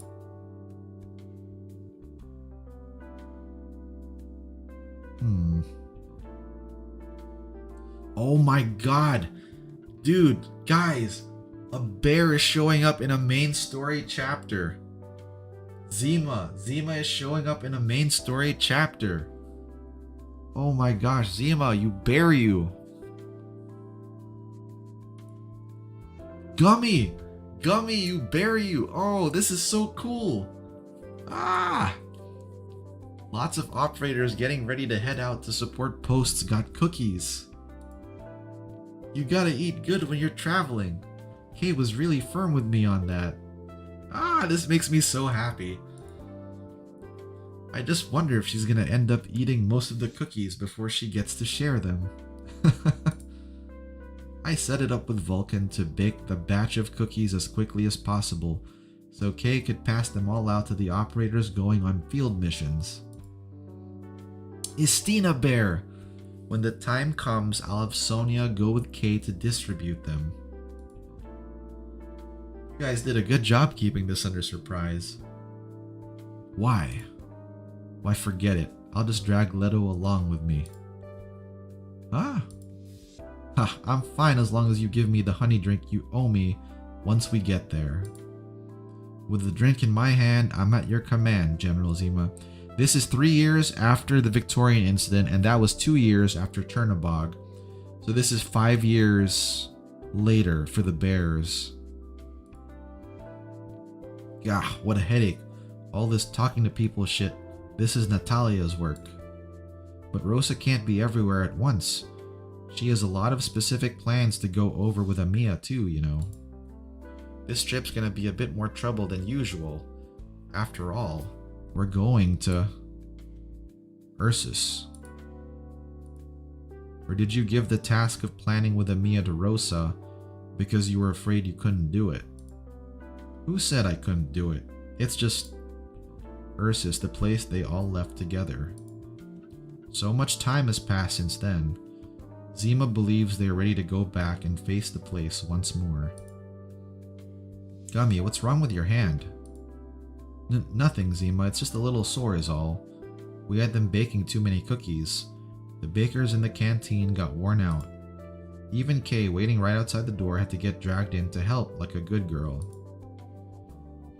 Oh my god! Dude, guys! A bear is showing up in a main story chapter. Zima is showing up in a main story chapter. Oh my gosh, Zima, you bear you! Gummy, you bear you! Oh, this is so cool! Ah! Lots of operators getting ready to head out to support posts got cookies. You gotta eat good when you're traveling. Kay was really firm with me on that. Ah, this makes me so happy. I just wonder if she's gonna end up eating most of the cookies before she gets to share them. I set it up with Vulcan to bake the batch of cookies as quickly as possible, so Kay could pass them all out to the operators going on field missions. Istina Bear! When the time comes, I'll have Sonia go with Kay to distribute them. You guys did a good job keeping this under surprise. Why? Why, forget it. I'll just drag Leto along with me. Ah! Ha, I'm fine as long as you give me the honey drink you owe me once we get there. With the drink in my hand, I'm at your command, General Zima. This is 3 years after the Victorian incident, and that was 2 years after Chernobog. So this is 5 years later for the bears. Gah, what a headache. All this talking to people shit. This is Natalia's work. But Rosa can't be everywhere at once. She has a lot of specific plans to go over with Amiya too, you know. This trip's gonna be a bit more trouble than usual. After all, we're going to Ursus. Or did you give the task of planning with Amiya to Rosa because you were afraid you couldn't do it? Who said I couldn't do it? It's just Ursus, the place they all left together. So much time has passed since then. Zima believes they are ready to go back and face the place once more. Gummy, what's wrong with your hand? Nothing, Zima. It's just a little sore is all. We had them baking too many cookies. The bakers in the canteen got worn out. Even Kay, waiting right outside the door, had to get dragged in to help like a good girl.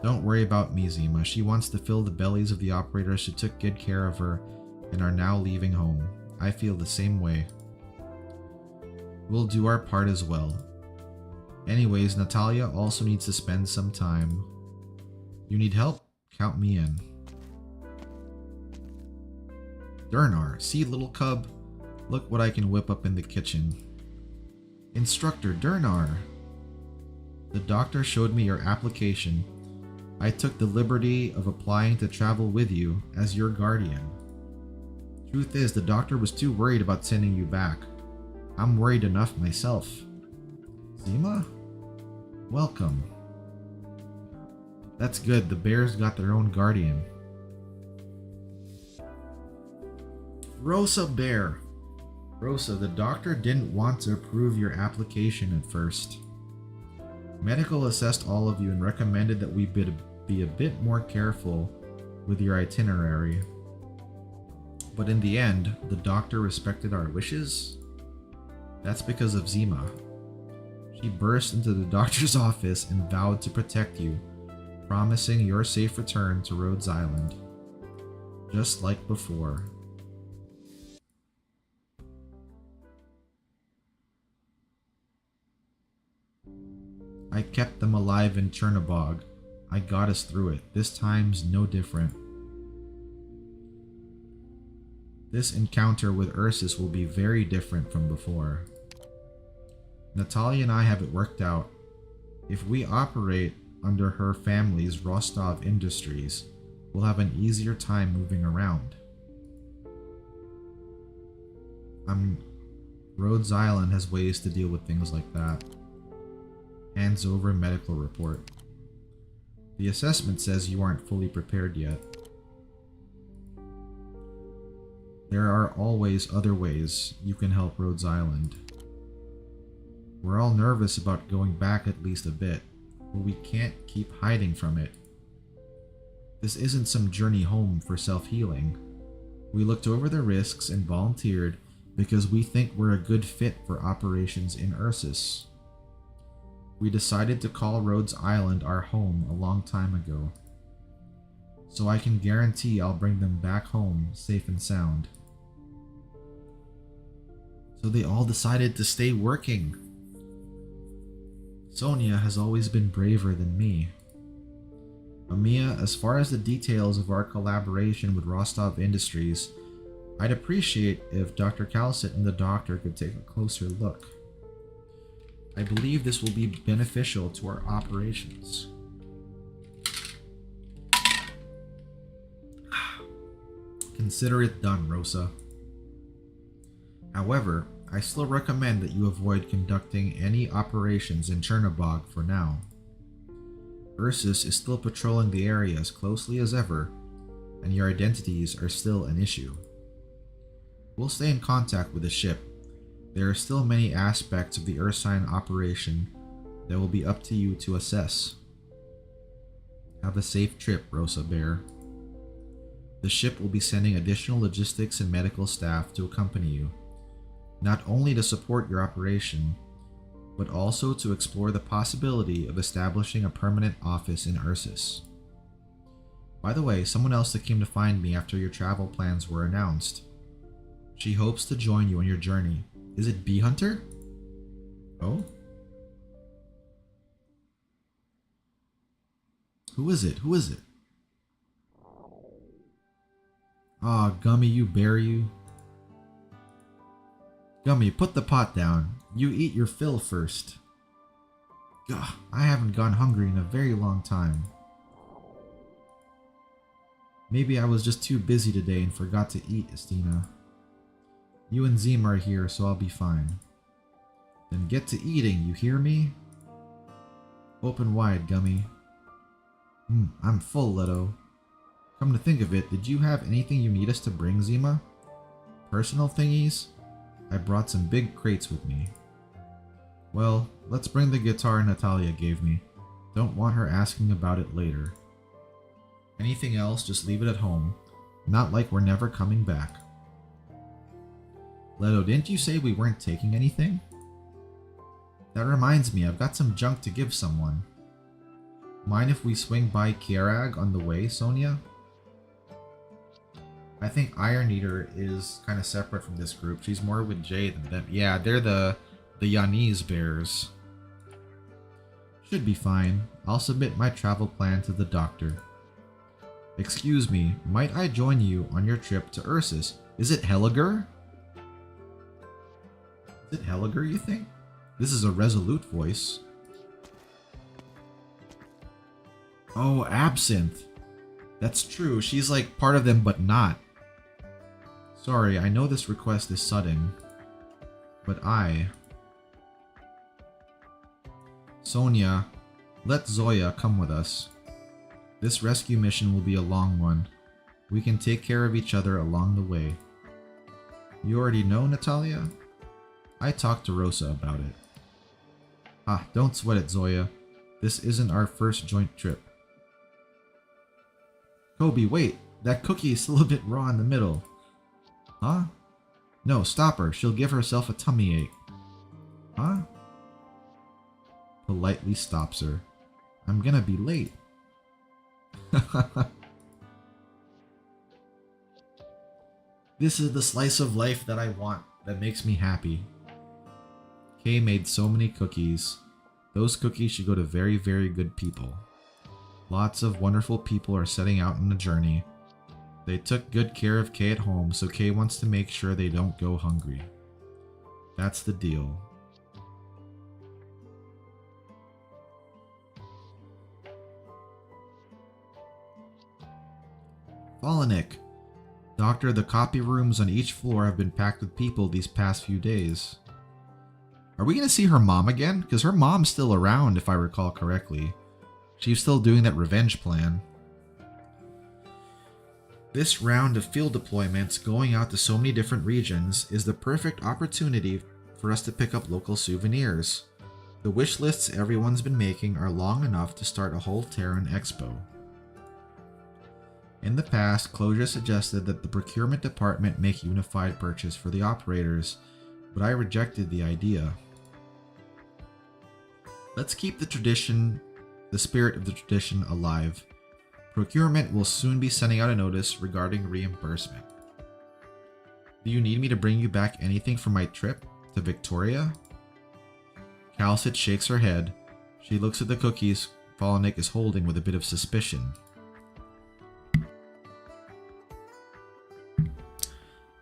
Don't worry about me, Zima. She wants to fill the bellies of the operators who took good care of her and are now leaving home. I feel the same way. We'll do our part as well. Anyways, Natalia also needs to spend some time. You need help? Count me in. Durnar, see little cub? Look what I can whip up in the kitchen. Instructor Durnar. The doctor showed me your application. I took the liberty of applying to travel with you as your guardian. Truth is, the doctor was too worried about sending you back. I'm worried enough myself. Zima? Welcome. That's good, the bears got their own guardian. Rosa Bear. Rosa, the doctor didn't want to approve your application at first. Medical assessed all of you and recommended that we be a bit more careful with your itinerary. But in the end, the doctor respected our wishes? That's because of Zima. She burst into the doctor's office and vowed to protect you, promising your safe return to Rhodes Island. Just like before. I kept them alive in Chernobog. I got us through it. This time's no different. This encounter with Ursus will be very different from before. Natalia and I have it worked out. If we operate under her family's Rostov Industries, we'll have an easier time moving around. Rhodes Island has ways to deal with things like that. Hands over medical report. The assessment says you aren't fully prepared yet. There are always other ways you can help Rhodes Island. We're all nervous about going back at least a bit, but we can't keep hiding from it. This isn't some journey home for self-healing. We looked over the risks and volunteered because we think we're a good fit for operations in Ursus. We decided to call Rhodes Island our home a long time ago. So I can guarantee I'll bring them back home safe and sound. So they all decided to stay working. Sonia has always been braver than me. Amiya, as far as the details of our collaboration with Rostov Industries, I'd appreciate if Dr. Calcit and the doctor could take a closer look. I believe this will be beneficial to our operations. Consider it done, Rosa. However, I still recommend that you avoid conducting any operations in Chernobog for now. Ursus is still patrolling the area as closely as ever, and your identities are still an issue. We'll stay in contact with the ship. There are still many aspects of the Ursine operation that will be up to you to assess. Have a safe trip, Rosa Bear. The ship will be sending additional logistics and medical staff to accompany you, not only to support your operation, but also to explore the possibility of establishing a permanent office in Ursus. By the way, someone else that came to find me after your travel plans were announced. She hopes to join you on your journey. Is it Bee Hunter? Oh? Who is it? Who is it? Aw, Gummy, you bear you. Gummy, put the pot down. You eat your fill first. Ugh, I haven't gone hungry in a very long time. Maybe I was just too busy today and forgot to eat, Estina. You and Zim are here, so I'll be fine. Then get to eating, you hear me? Open wide, Gummy. I'm full, Leto. Come to think of it, did you have anything you need us to bring, Zima? Personal thingies? I brought some big crates with me. Well, let's bring the guitar Natalia gave me. Don't want her asking about it later. Anything else, just leave it at home. Not like we're never coming back. Leto, didn't you say we weren't taking anything? That reminds me, I've got some junk to give someone. Mind if we swing by Kierag on the way, Sonia? I think Iron Eater is kind of separate from this group. She's more with Jay than them. Yeah, they're the Yanese bears. Should be fine. I'll submit my travel plan to the doctor. Excuse me, might I join you on your trip to Ursus? Is it Heliger? Is it Heliger, you think? This is a resolute voice. Oh, Absinthe. That's true, she's like part of them but not. Sorry, I know this request is sudden, but Sonia, let Zoya come with us. This rescue mission will be a long one. We can take care of each other along the way. You already know, Natalia? I talked to Rosa about it. Ah, don't sweat it, Zoya. This isn't our first joint trip. Kobe, wait! That cookie is still a bit raw in the middle. Huh? No, stop her. She'll give herself a tummy ache. Huh? Politely stops her. I'm gonna be late. This is the slice of life that I want, that makes me happy. Kay made so many cookies. Those cookies should go to very, very good people. Lots of wonderful people are setting out on a journey. They took good care of Kay at home, so Kay wants to make sure they don't go hungry. That's the deal. Volanik. Doctor, the copy rooms on each floor have been packed with people these past few days. Are we going to see her mom again? Because her mom's still around, if I recall correctly. She's still doing that revenge plan. This round of field deployments, going out to so many different regions, is the perfect opportunity for us to pick up local souvenirs. The wish lists everyone's been making are long enough to start a whole Terran Expo. In the past, Closure suggested that the procurement department make unified purchase for the operators, but I rejected the idea. Let's keep the spirit of the tradition alive. Procurement will soon be sending out a notice regarding reimbursement. Do you need me to bring you back anything from my trip to Victoria? Calcit shakes her head. She looks at the cookies Volanik is holding with a bit of suspicion.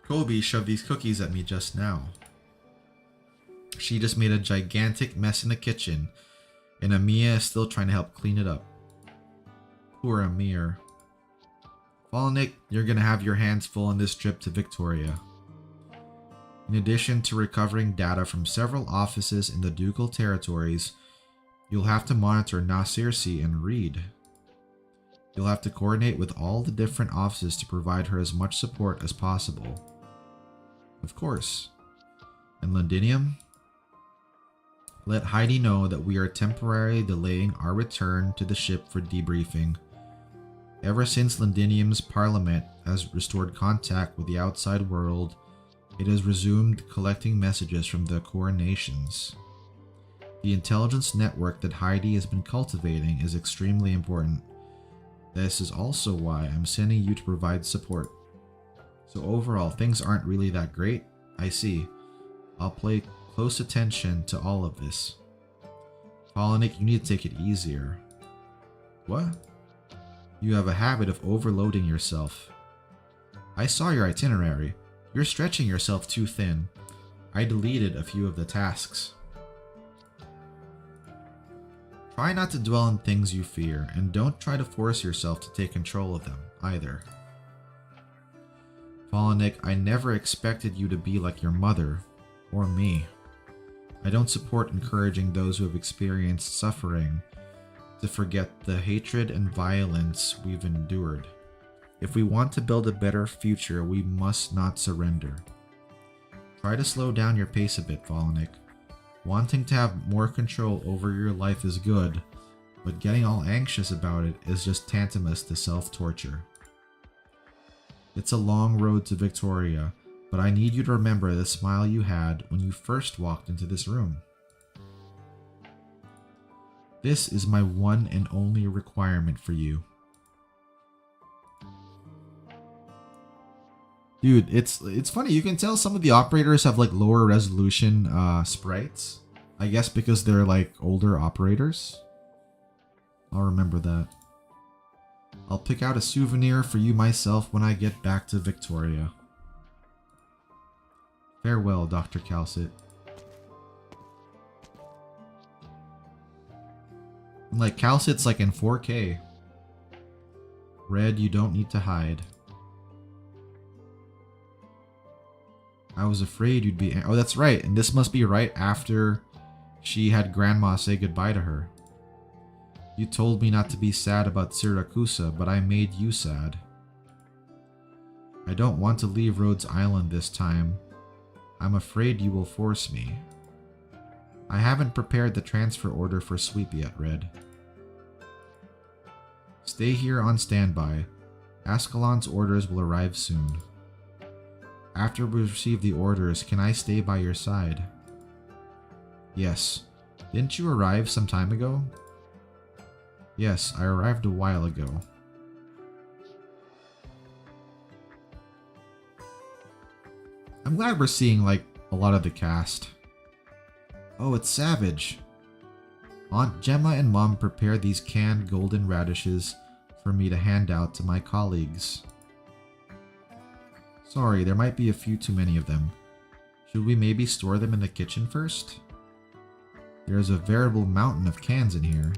Kobe shoved these cookies at me just now. She just made a gigantic mess in the kitchen, and Amia is still trying to help clean it up. Poor Amir. Volanik, you're gonna have your hands full on this trip to Victoria. In addition to recovering data from several offices in the Ducal territories, you'll have to monitor Nasirsi and Reed. You'll have to coordinate with all the different offices to provide her as much support as possible. Of course. And Londinium? Let Heidi know that we are temporarily delaying our return to the ship for debriefing. Ever since Londinium's parliament has restored contact with the outside world, it has resumed collecting messages from the core nations. The intelligence network that Heidi has been cultivating is extremely important. This is also why I'm sending you to provide support. So overall, things aren't really that great? I see. I'll pay close attention to all of this. Polonic, you need to take it easier. What? You have a habit of overloading yourself. I saw your itinerary. You're stretching yourself too thin. I deleted a few of the tasks. Try not to dwell on things you fear, and don't try to force yourself to take control of them, either. Polonic, I never expected you to be like your mother, or me. I don't support encouraging those who have experienced suffering to forget the hatred and violence we've endured. If we want to build a better future, we must not surrender. Try to slow down your pace a bit, Polonic. Wanting to have more control over your life is good, but getting all anxious about it is just tantamount to self-torture. It's a long road to Victoria, but I need you to remember the smile you had when you first walked into this room. This is my one and only requirement for you. Dude, it's funny. You can tell some of the operators have like lower resolution sprites. I guess because they're like older operators. I'll remember that. I'll pick out a souvenir for you myself when I get back to Victoria. Farewell, Dr. Calcit. And like Calcit's like in 4K. Red, you don't need to hide. I was afraid you'd be... Oh, that's right. And this must be right after she had Grandma say goodbye to her. You told me not to be sad about Siracusa, but I made you sad. I don't want to leave Rhodes Island this time. I'm afraid you will force me. I haven't prepared the transfer order for Sweep yet, Red. Stay here on standby. Ascalon's orders will arrive soon. After we receive the orders, can I stay by your side? Yes. Didn't you arrive some time ago? Yes, I arrived a while ago. I'm glad we're seeing like a lot of the cast. Oh, it's Savage. Aunt Gemma and Mom prepared these canned golden radishes for me to hand out to my colleagues. Sorry, there might be a few too many of them. Should we maybe store them in the kitchen first? There's a veritable mountain of cans in here.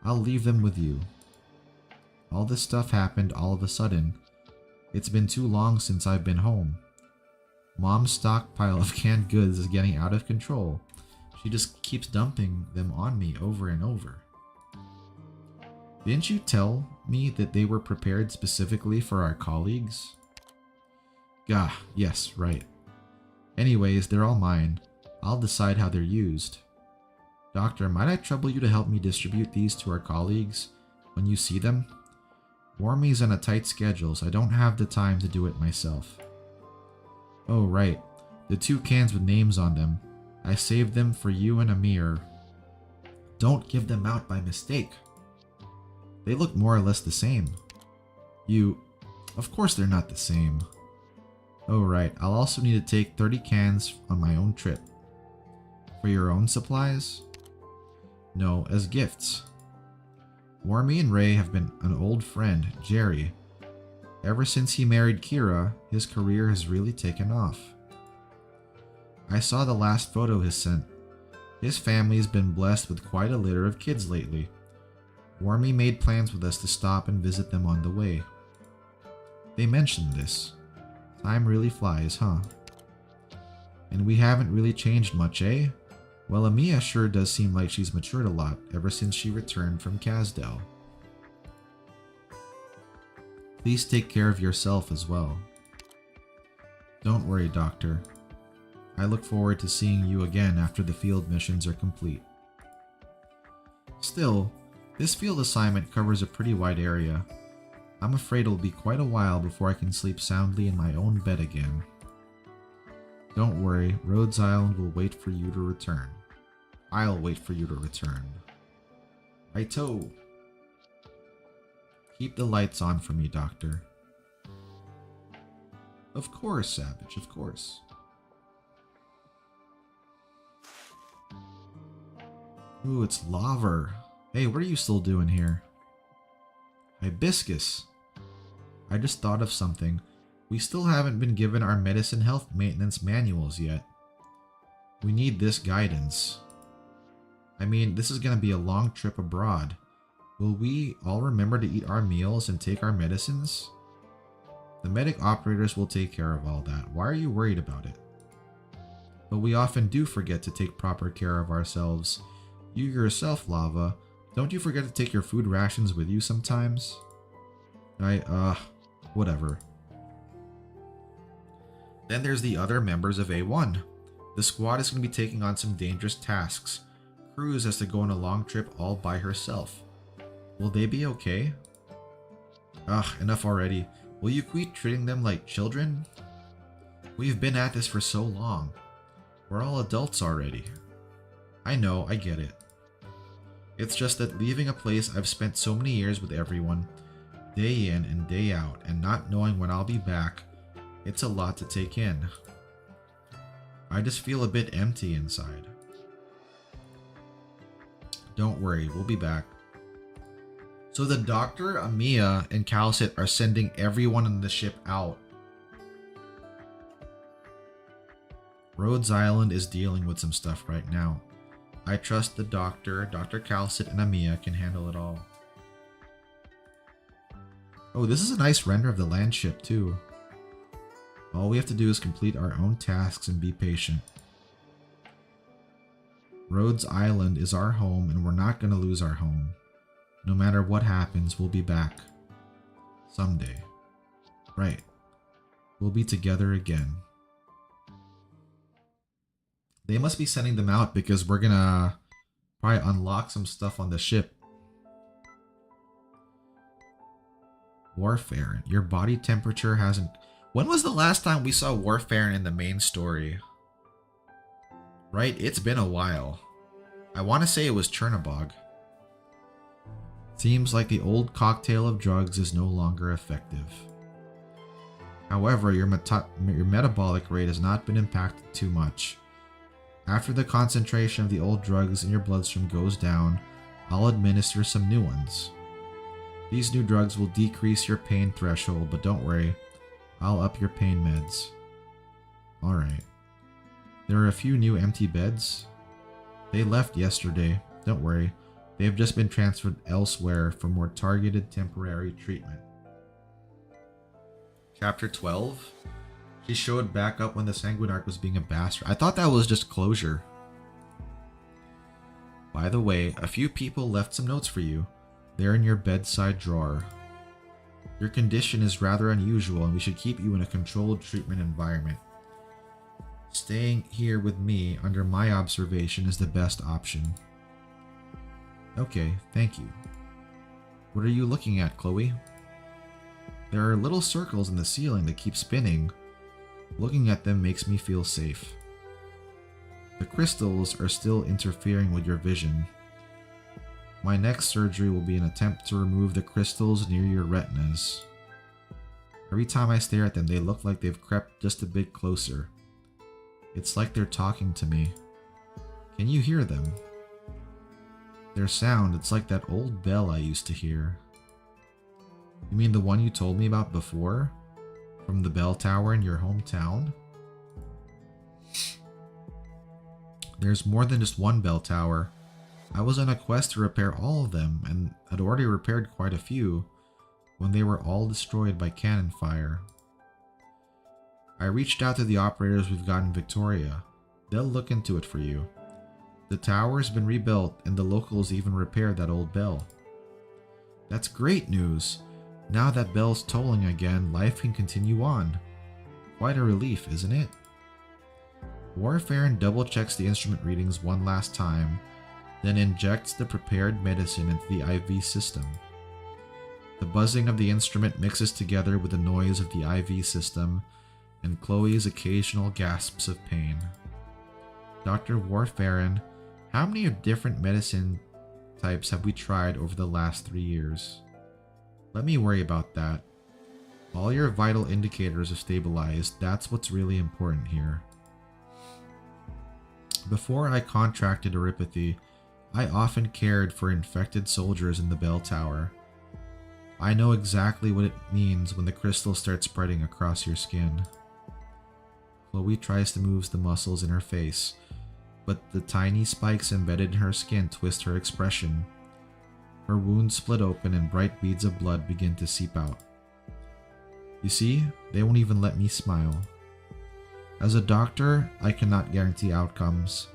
I'll leave them with you. All this stuff happened all of a sudden. It's been too long since I've been home. Mom's stockpile of canned goods is getting out of control. She just keeps dumping them on me over and over. Didn't you tell me that they were prepared specifically for our colleagues? Gah, yes, right. Anyways, they're all mine. I'll decide how they're used. Doctor, might I trouble you to help me distribute these to our colleagues when you see them? Wormy's on a tight schedule, so I don't have the time to do it myself. Oh, right. The 2 cans with names on them. I saved them for you and Amir. Don't give them out by mistake. They look more or less the same. Of course they're not the same. Oh, right. I'll also need to take 30 cans on my own trip. For your own supplies? No, as gifts. Wormy and Ray have been an old friend, Jerry. Ever since he married Kira, his career has really taken off. I saw the last photo he sent. His family's been blessed with quite a litter of kids lately. Wormy made plans with us to stop and visit them on the way. They mentioned this. Time really flies, huh? And we haven't really changed much, eh? Well, Amiya sure does seem like she's matured a lot ever since she returned from Kazdel. Please take care of yourself as well. Don't worry, Doctor. I look forward to seeing you again after the field missions are complete. Still, this field assignment covers a pretty wide area. I'm afraid it'll be quite a while before I can sleep soundly in my own bed again. Don't worry, Rhodes Island will wait for you to return. I'll wait for you to return. Righto. Keep the lights on for me, Doctor. Of course, Savage, of course. Ooh, it's Lava. Hey, what are you still doing here? Hibiscus. I just thought of something. We still haven't been given our medicine health maintenance manuals yet. We need this guidance. I mean, this is going to be a long trip abroad. Will we all remember to eat our meals and take our medicines? The medic operators will take care of all that. Why are you worried about it? But we often do forget to take proper care of ourselves. You yourself, Lava, don't you forget to take your food rations with you sometimes? Whatever. Then there's the other members of A1. The squad is going to be taking on some dangerous tasks. Cruz has to go on a long trip all by herself. Will they be okay? Enough already. Will you quit treating them like children? We've been at this for so long. We're all adults already. I know, I get it. It's just that leaving a place I've spent so many years with everyone, day in and day out, and not knowing when I'll be back, it's a lot to take in. I just feel a bit empty inside. Don't worry, we'll be back. So the Doctor, Amiya, and Calcit are sending everyone on the ship out. Rhodes Island is dealing with some stuff right now. I trust the Doctor, Dr. Calcit, and Amiya can handle it all. Oh, this is a nice render of the land ship too. All we have to do is complete our own tasks and be patient. Rhodes Island is our home and we're not going to lose our home. No matter what happens, we'll be back. Someday. Right. We'll be together again. They must be sending them out because we're gonna probably unlock some stuff on the ship. Warfare. Your body temperature hasn't... When was the last time we saw Warfare in the main story? Right? It's been a while. I want to say it was Chernobog. Seems like the old cocktail of drugs is no longer effective. However, your metabolic rate has not been impacted too much. After the concentration of the old drugs in your bloodstream goes down, I'll administer some new ones. These new drugs will decrease your pain threshold, but don't worry, I'll up your pain meds. Alright. There are a few new empty beds. They left yesterday, don't worry. They have just been transferred elsewhere for more targeted temporary treatment. Chapter 12. She showed back up when the Sanguinarch was being a bastard. I thought that was just closure. By the way, a few people left some notes for you. They're in your bedside drawer. Your condition is rather unusual and we should keep you in a controlled treatment environment. Staying here with me under my observation is the best option. Okay, thank you. What are you looking at, Chloe? There are little circles in the ceiling that keep spinning. Looking at them makes me feel safe. The crystals are still interfering with your vision. My next surgery will be an attempt to remove the crystals near your retinas. Every time I stare at them, they look like they've crept just a bit closer. It's like they're talking to me. Can you hear them? Their sound, it's like that old bell I used to hear. You mean the one you told me about before? From the bell tower in your hometown? There's more than just one bell tower. I was on a quest to repair all of them, and had already repaired quite a few, when they were all destroyed by cannon fire. I reached out to the operators we've got in Victoria. They'll look into it for you. The tower's been rebuilt, and the locals even repaired that old bell. That's great news! Now that bell's tolling again, life can continue on. Quite a relief, isn't it? Warfare double-checks the instrument readings one last time, then injects the prepared medicine into the IV system. The buzzing of the instrument mixes together with the noise of the IV system, and Chloe's occasional gasps of pain. Dr. Warfaren, how many different medicine types have we tried over the last 3 years? Let me worry about that. All your vital indicators are stabilized. That's what's really important here. Before I contracted neuropathy, I often cared for infected soldiers in the bell tower. I know exactly what it means when the crystals start spreading across your skin. Chloe tries to move the muscles in her face, but the tiny spikes embedded in her skin twist her expression. Her wounds split open and bright beads of blood begin to seep out. You see, they won't even let me smile. As a doctor, I cannot guarantee outcomes.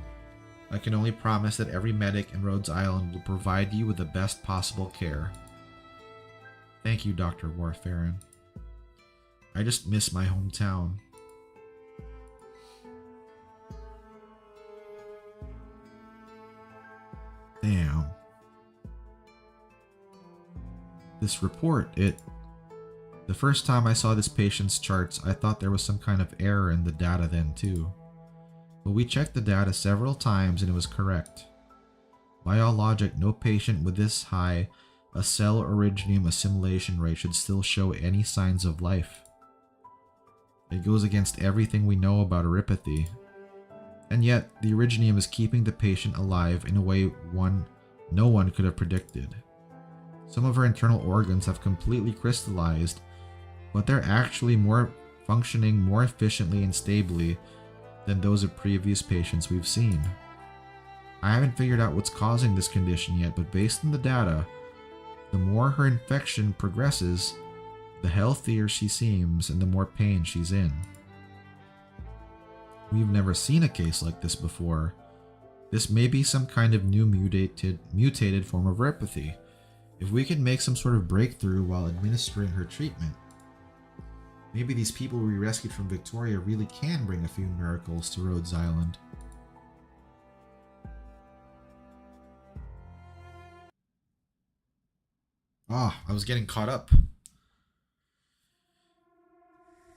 I can only promise that every medic in Rhodes Island will provide you with the best possible care. Thank you, Dr. Warfarin. I just miss my hometown. Damn. This report, the first time I saw this patient's charts, I thought there was some kind of error in the data then too. But we checked the data several times and it was correct. By all logic, no patient with this high a cell originium assimilation rate should still show any signs of life. It goes against everything we know about neuropathy. And yet, the originium is keeping the patient alive in a way no one could have predicted. Some of her internal organs have completely crystallized, but they're actually functioning more efficiently and stably than those of previous patients we've seen. I haven't figured out what's causing this condition yet, but based on the data, the more her infection progresses, the healthier she seems and the more pain she's in. We've never seen a case like this before. This may be some kind of new mutated form of neuropathy. If we can make some sort of breakthrough while administering her treatment, maybe these people we rescued from Victoria really can bring a few miracles to Rhodes Island. Ah, I was getting caught up.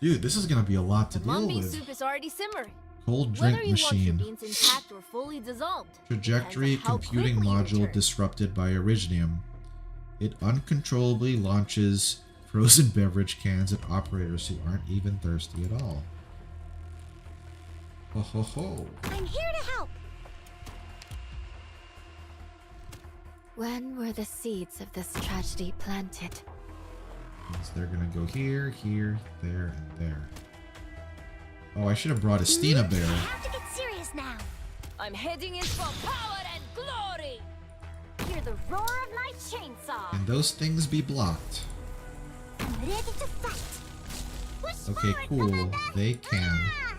Dude, this is gonna be a lot to deal with. Soup is already simmering. Cold drink Whether you machine. want your beans intact or fully dissolved. Trajectory Depends on how computing quickly you module return. disrupted by originium. It uncontrollably launches frozen beverage cans at operators who aren't even thirsty at all. Ho ho ho. I'm here to help. When were the seeds of this tragedy planted? So they're gonna go here, here, there, and there. Oh, I should have brought a Stina bear. I have to get serious now. I'm heading in for power and glory. Hear the roar of my chainsaw. Can those things be blocked? I'm ready to fight. Push Okay, forward, cool. Commander. They can. Ah!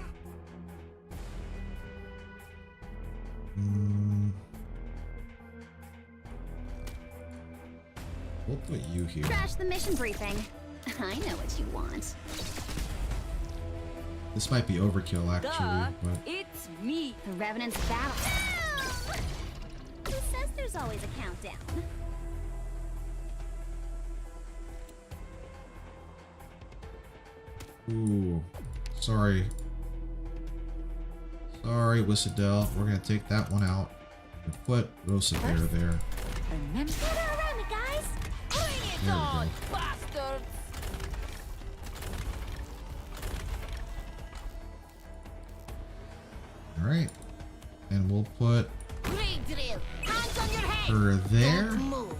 We'll put you here. Crash the mission briefing. I know what you want. This might be overkill, Duh, actually, but it's me. The Revenant's battle. Who says there's always a countdown? ooh, sorry. Sorry, Whissadel. We're gonna take that one out and put Rosa Bear there. Remember? Gather around me, guys. Bring it There we on, go. bastards! Alright. And we'll put Big drill. Hands on your head. her there. Don't move.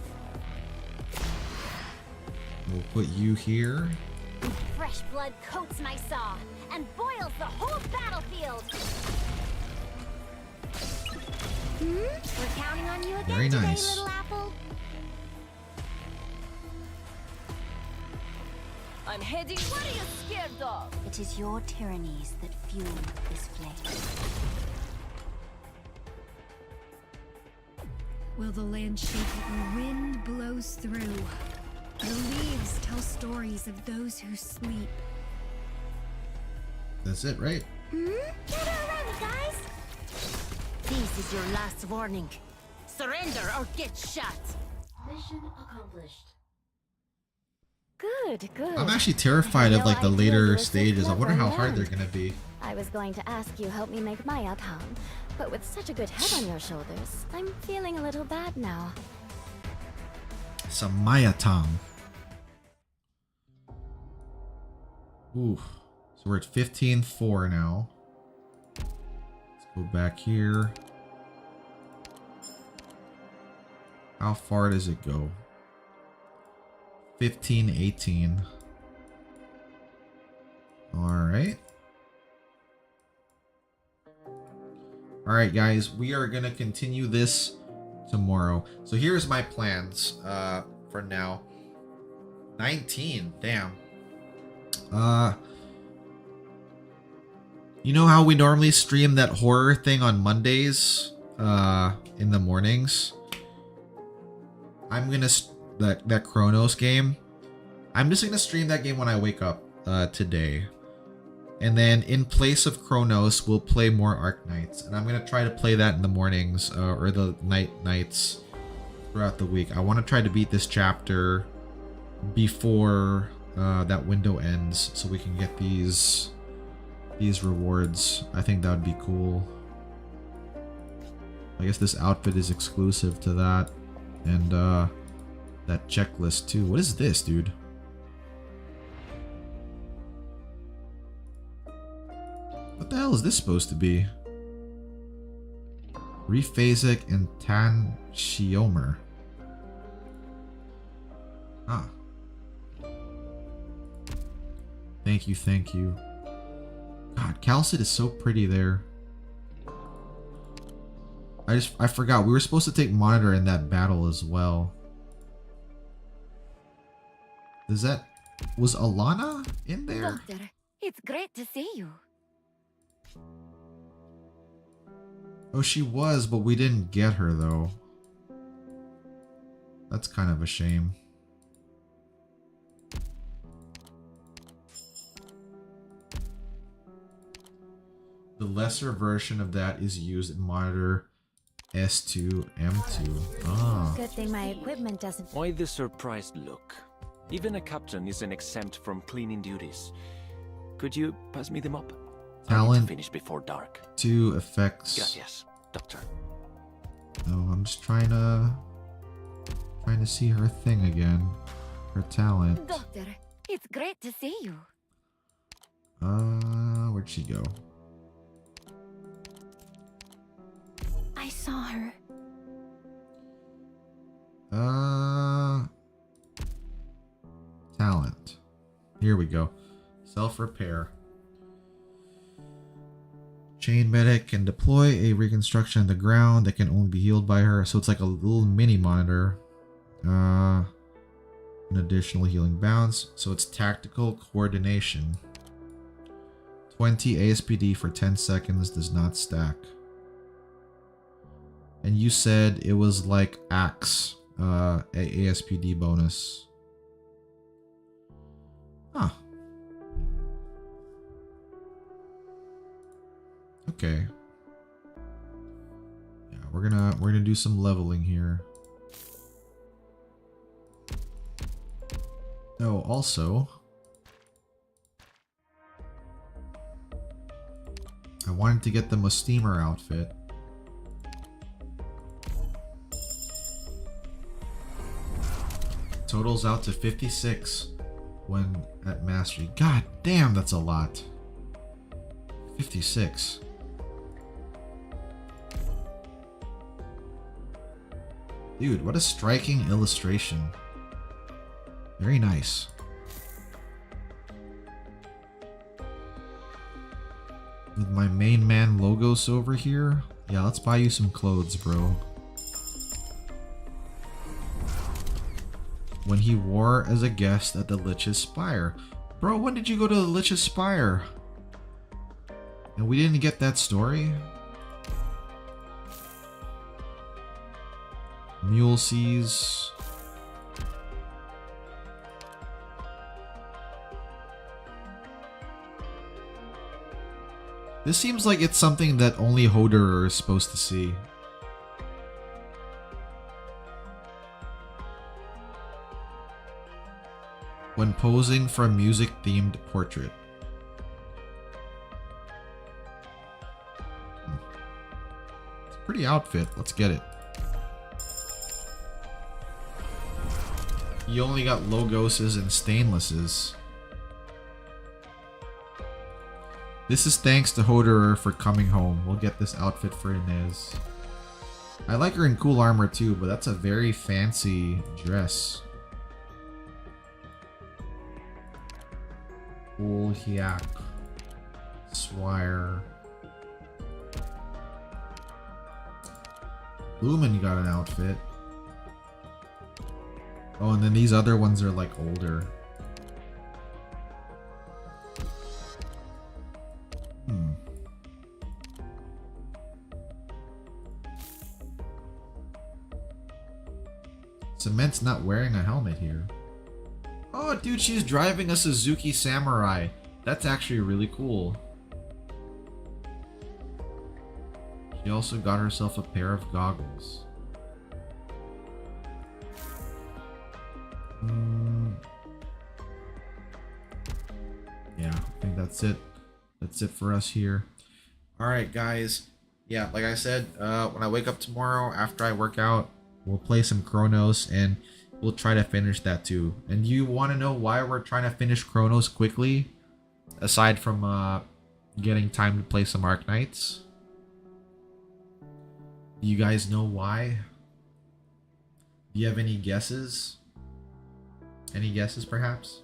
We'll put you here. Fresh blood coats my saw and boils the whole battlefield. We're counting on you again Very today, nice. little apple. I'm heading. What are you scared of? It is your tyrannies that fuel this flame. Will the land shake when the wind blows through? The leaves tell stories of those who sleep. That's it, right? Gather around me, guys. This is your last warning. Surrender or get shot. Mission accomplished. Good, good. I'm actually terrified of like the No idea you later were so stages. I wonder clever how and hard they're learned. gonna be. I was going to ask you help me make Maya town, but with such a good head on your shoulders, I'm feeling a little bad now. Some Maya tongue. Ooh. So we're at 15-4 now. Let's go back here. How far does it go? 15-18. Alright. Alright guys, we are gonna continue this tomorrow. So here's my plans for now. 19, damn. You know how we normally stream that horror thing on Mondays in the mornings? I'm gonna that Chronos game. I'm just gonna stream that game when I wake up today, and then in place of Chronos, we'll play more Arknights, and I'm gonna try to play that in the mornings or the nights throughout the week. I want to try to beat this chapter before that window ends, so we can get these rewards. I think that would be cool. I guess this outfit is exclusive to that. And that checklist too. What is this, dude? What the hell is this supposed to be? Rephasic and Tanshiomer. Ah. Thank you, thank you. God, Calcid is so pretty there. I forgot. We were supposed to take Monitor in that battle as well. Was Alana in there? Doctor, it's great to see you. Oh, she was, but we didn't get her though. That's kind of a shame. The lesser version of that is used in Monitor S2, M2. Ah. Good thing my equipment doesn't. Why the surprised look? Even a captain isn't exempt from cleaning duties. Could you pass me them up? I need Talent to finish before dark. 2 effects. Gracias, doctor. No, I'm just trying to see her thing again. Her talent. Doctor, it's great to see you. Where'd she go? I saw her. Talent. Here we go. Self-repair. Chain medic can deploy a reconstruction on the ground that can only be healed by her. So it's like a little mini monitor. An additional healing bounce. So it's tactical coordination. 20 ASPD for 10 seconds does not stack. And you said it was like Axe, a ASPD bonus. Huh. Okay. Yeah, we're gonna do some leveling here. Oh, also, I wanted to get the Musteamer outfit. Totals out to 56 when at mastery. God damn, that's a lot. 56. Dude, what a striking illustration. Very nice. With my main man Logos over here. Yeah, let's buy you some clothes, bro. When he wore as a guest at the Lich's Spire. Bro, when did you go to the Lich's Spire? And we didn't get that story? Mule Seas. This seems like it's something that only Hoderer is supposed to see. When posing for a music-themed portrait. It's a pretty outfit. Let's get it. You only got Logoses and Stainlesses. This is thanks to Hoderer for coming home. We'll get this outfit for Inez. I like her in cool armor too, but that's a very fancy dress. Cool Hyak. Swire. Lumen got an outfit. Oh, and then these other ones are like older. Cement's not wearing a helmet here. Oh, dude, she's driving a Suzuki Samurai. That's actually really cool. She also got herself a pair of goggles. Yeah, I think that's it. That's it for us here. Alright, guys. Yeah, like I said, when I wake up tomorrow after I work out, we'll play some Chronos and we'll try to finish that too. And you want to know why we're trying to finish Chronos quickly? Aside from getting time to play some Arknights. Do you guys know why? Do you have any guesses? Any guesses perhaps?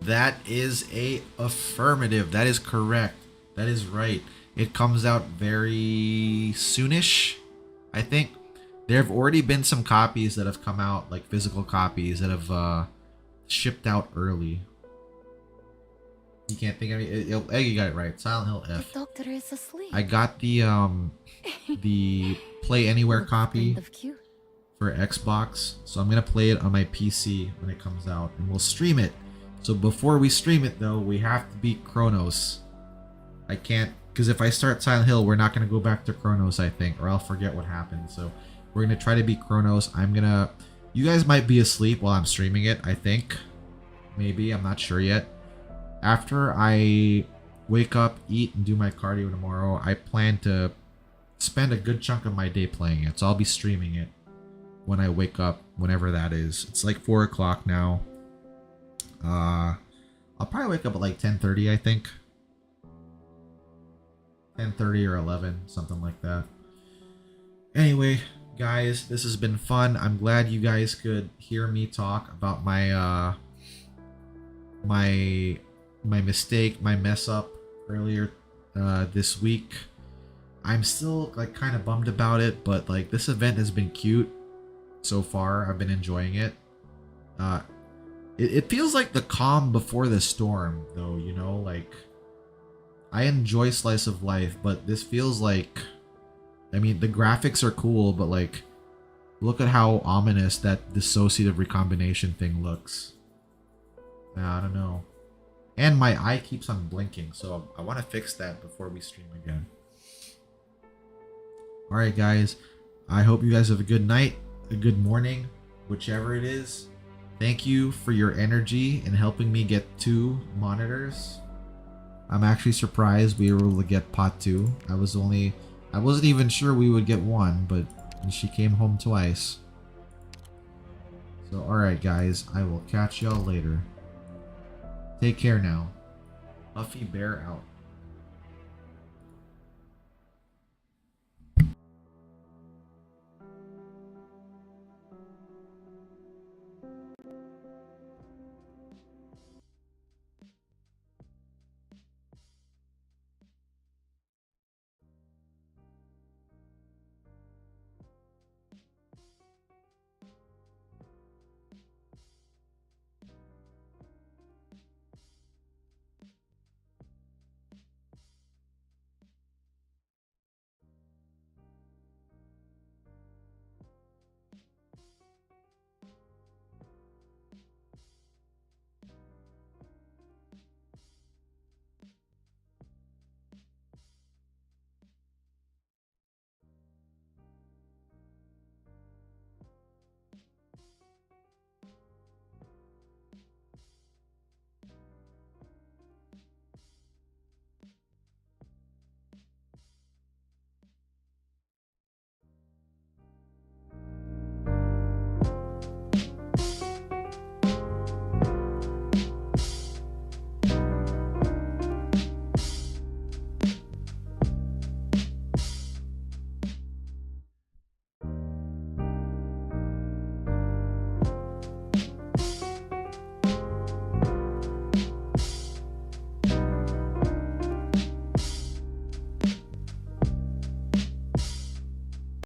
That is a affirmative. That is correct. That is right. It comes out very soonish, I think. There have already been some copies that have come out, like physical copies that have shipped out early. You can't think of it. You got it right. Silent Hill F. The doctor is asleep. I got the Play Anywhere copy for Xbox, so I'm gonna play it on my PC when it comes out, and we'll stream it. So before we stream it, though, we have to beat Chronos. I can't, because if I start Silent Hill, we're not gonna go back to Chronos, I think, or I'll forget what happened. So we're gonna try to beat Chronos. You guys might be asleep while I'm streaming it, I think. Maybe, I'm not sure yet. After I wake up, eat, and do my cardio tomorrow, I plan to spend a good chunk of my day playing it. So I'll be streaming it when I wake up, whenever that is. It's like 4 o'clock now. I'll probably wake up at like 10:30, I think. 10:30 or 11, something like that. Anyway, guys, this has been fun. I'm glad you guys could hear me talk about my my mistake, my mess up earlier this week. I'm still like kind of bummed about it, but like this event has been cute so far. I've been enjoying it. It feels like the calm before the storm, though, you know, like I enjoy slice of life, but this feels like, I mean, the graphics are cool, but like look at how ominous that dissociative recombination thing looks. I don't know. And my eye keeps on blinking, so I want to fix that before we stream again. Alright guys, I hope you guys have a good night, a good morning, whichever it is. Thank you for your energy in helping me get 2 monitors. I'm actually surprised we were able to get pot 2. I wasn't even sure we would get 1, but she came home twice. So alright guys, I will catch y'all later. Take care now. Huffy Bear out.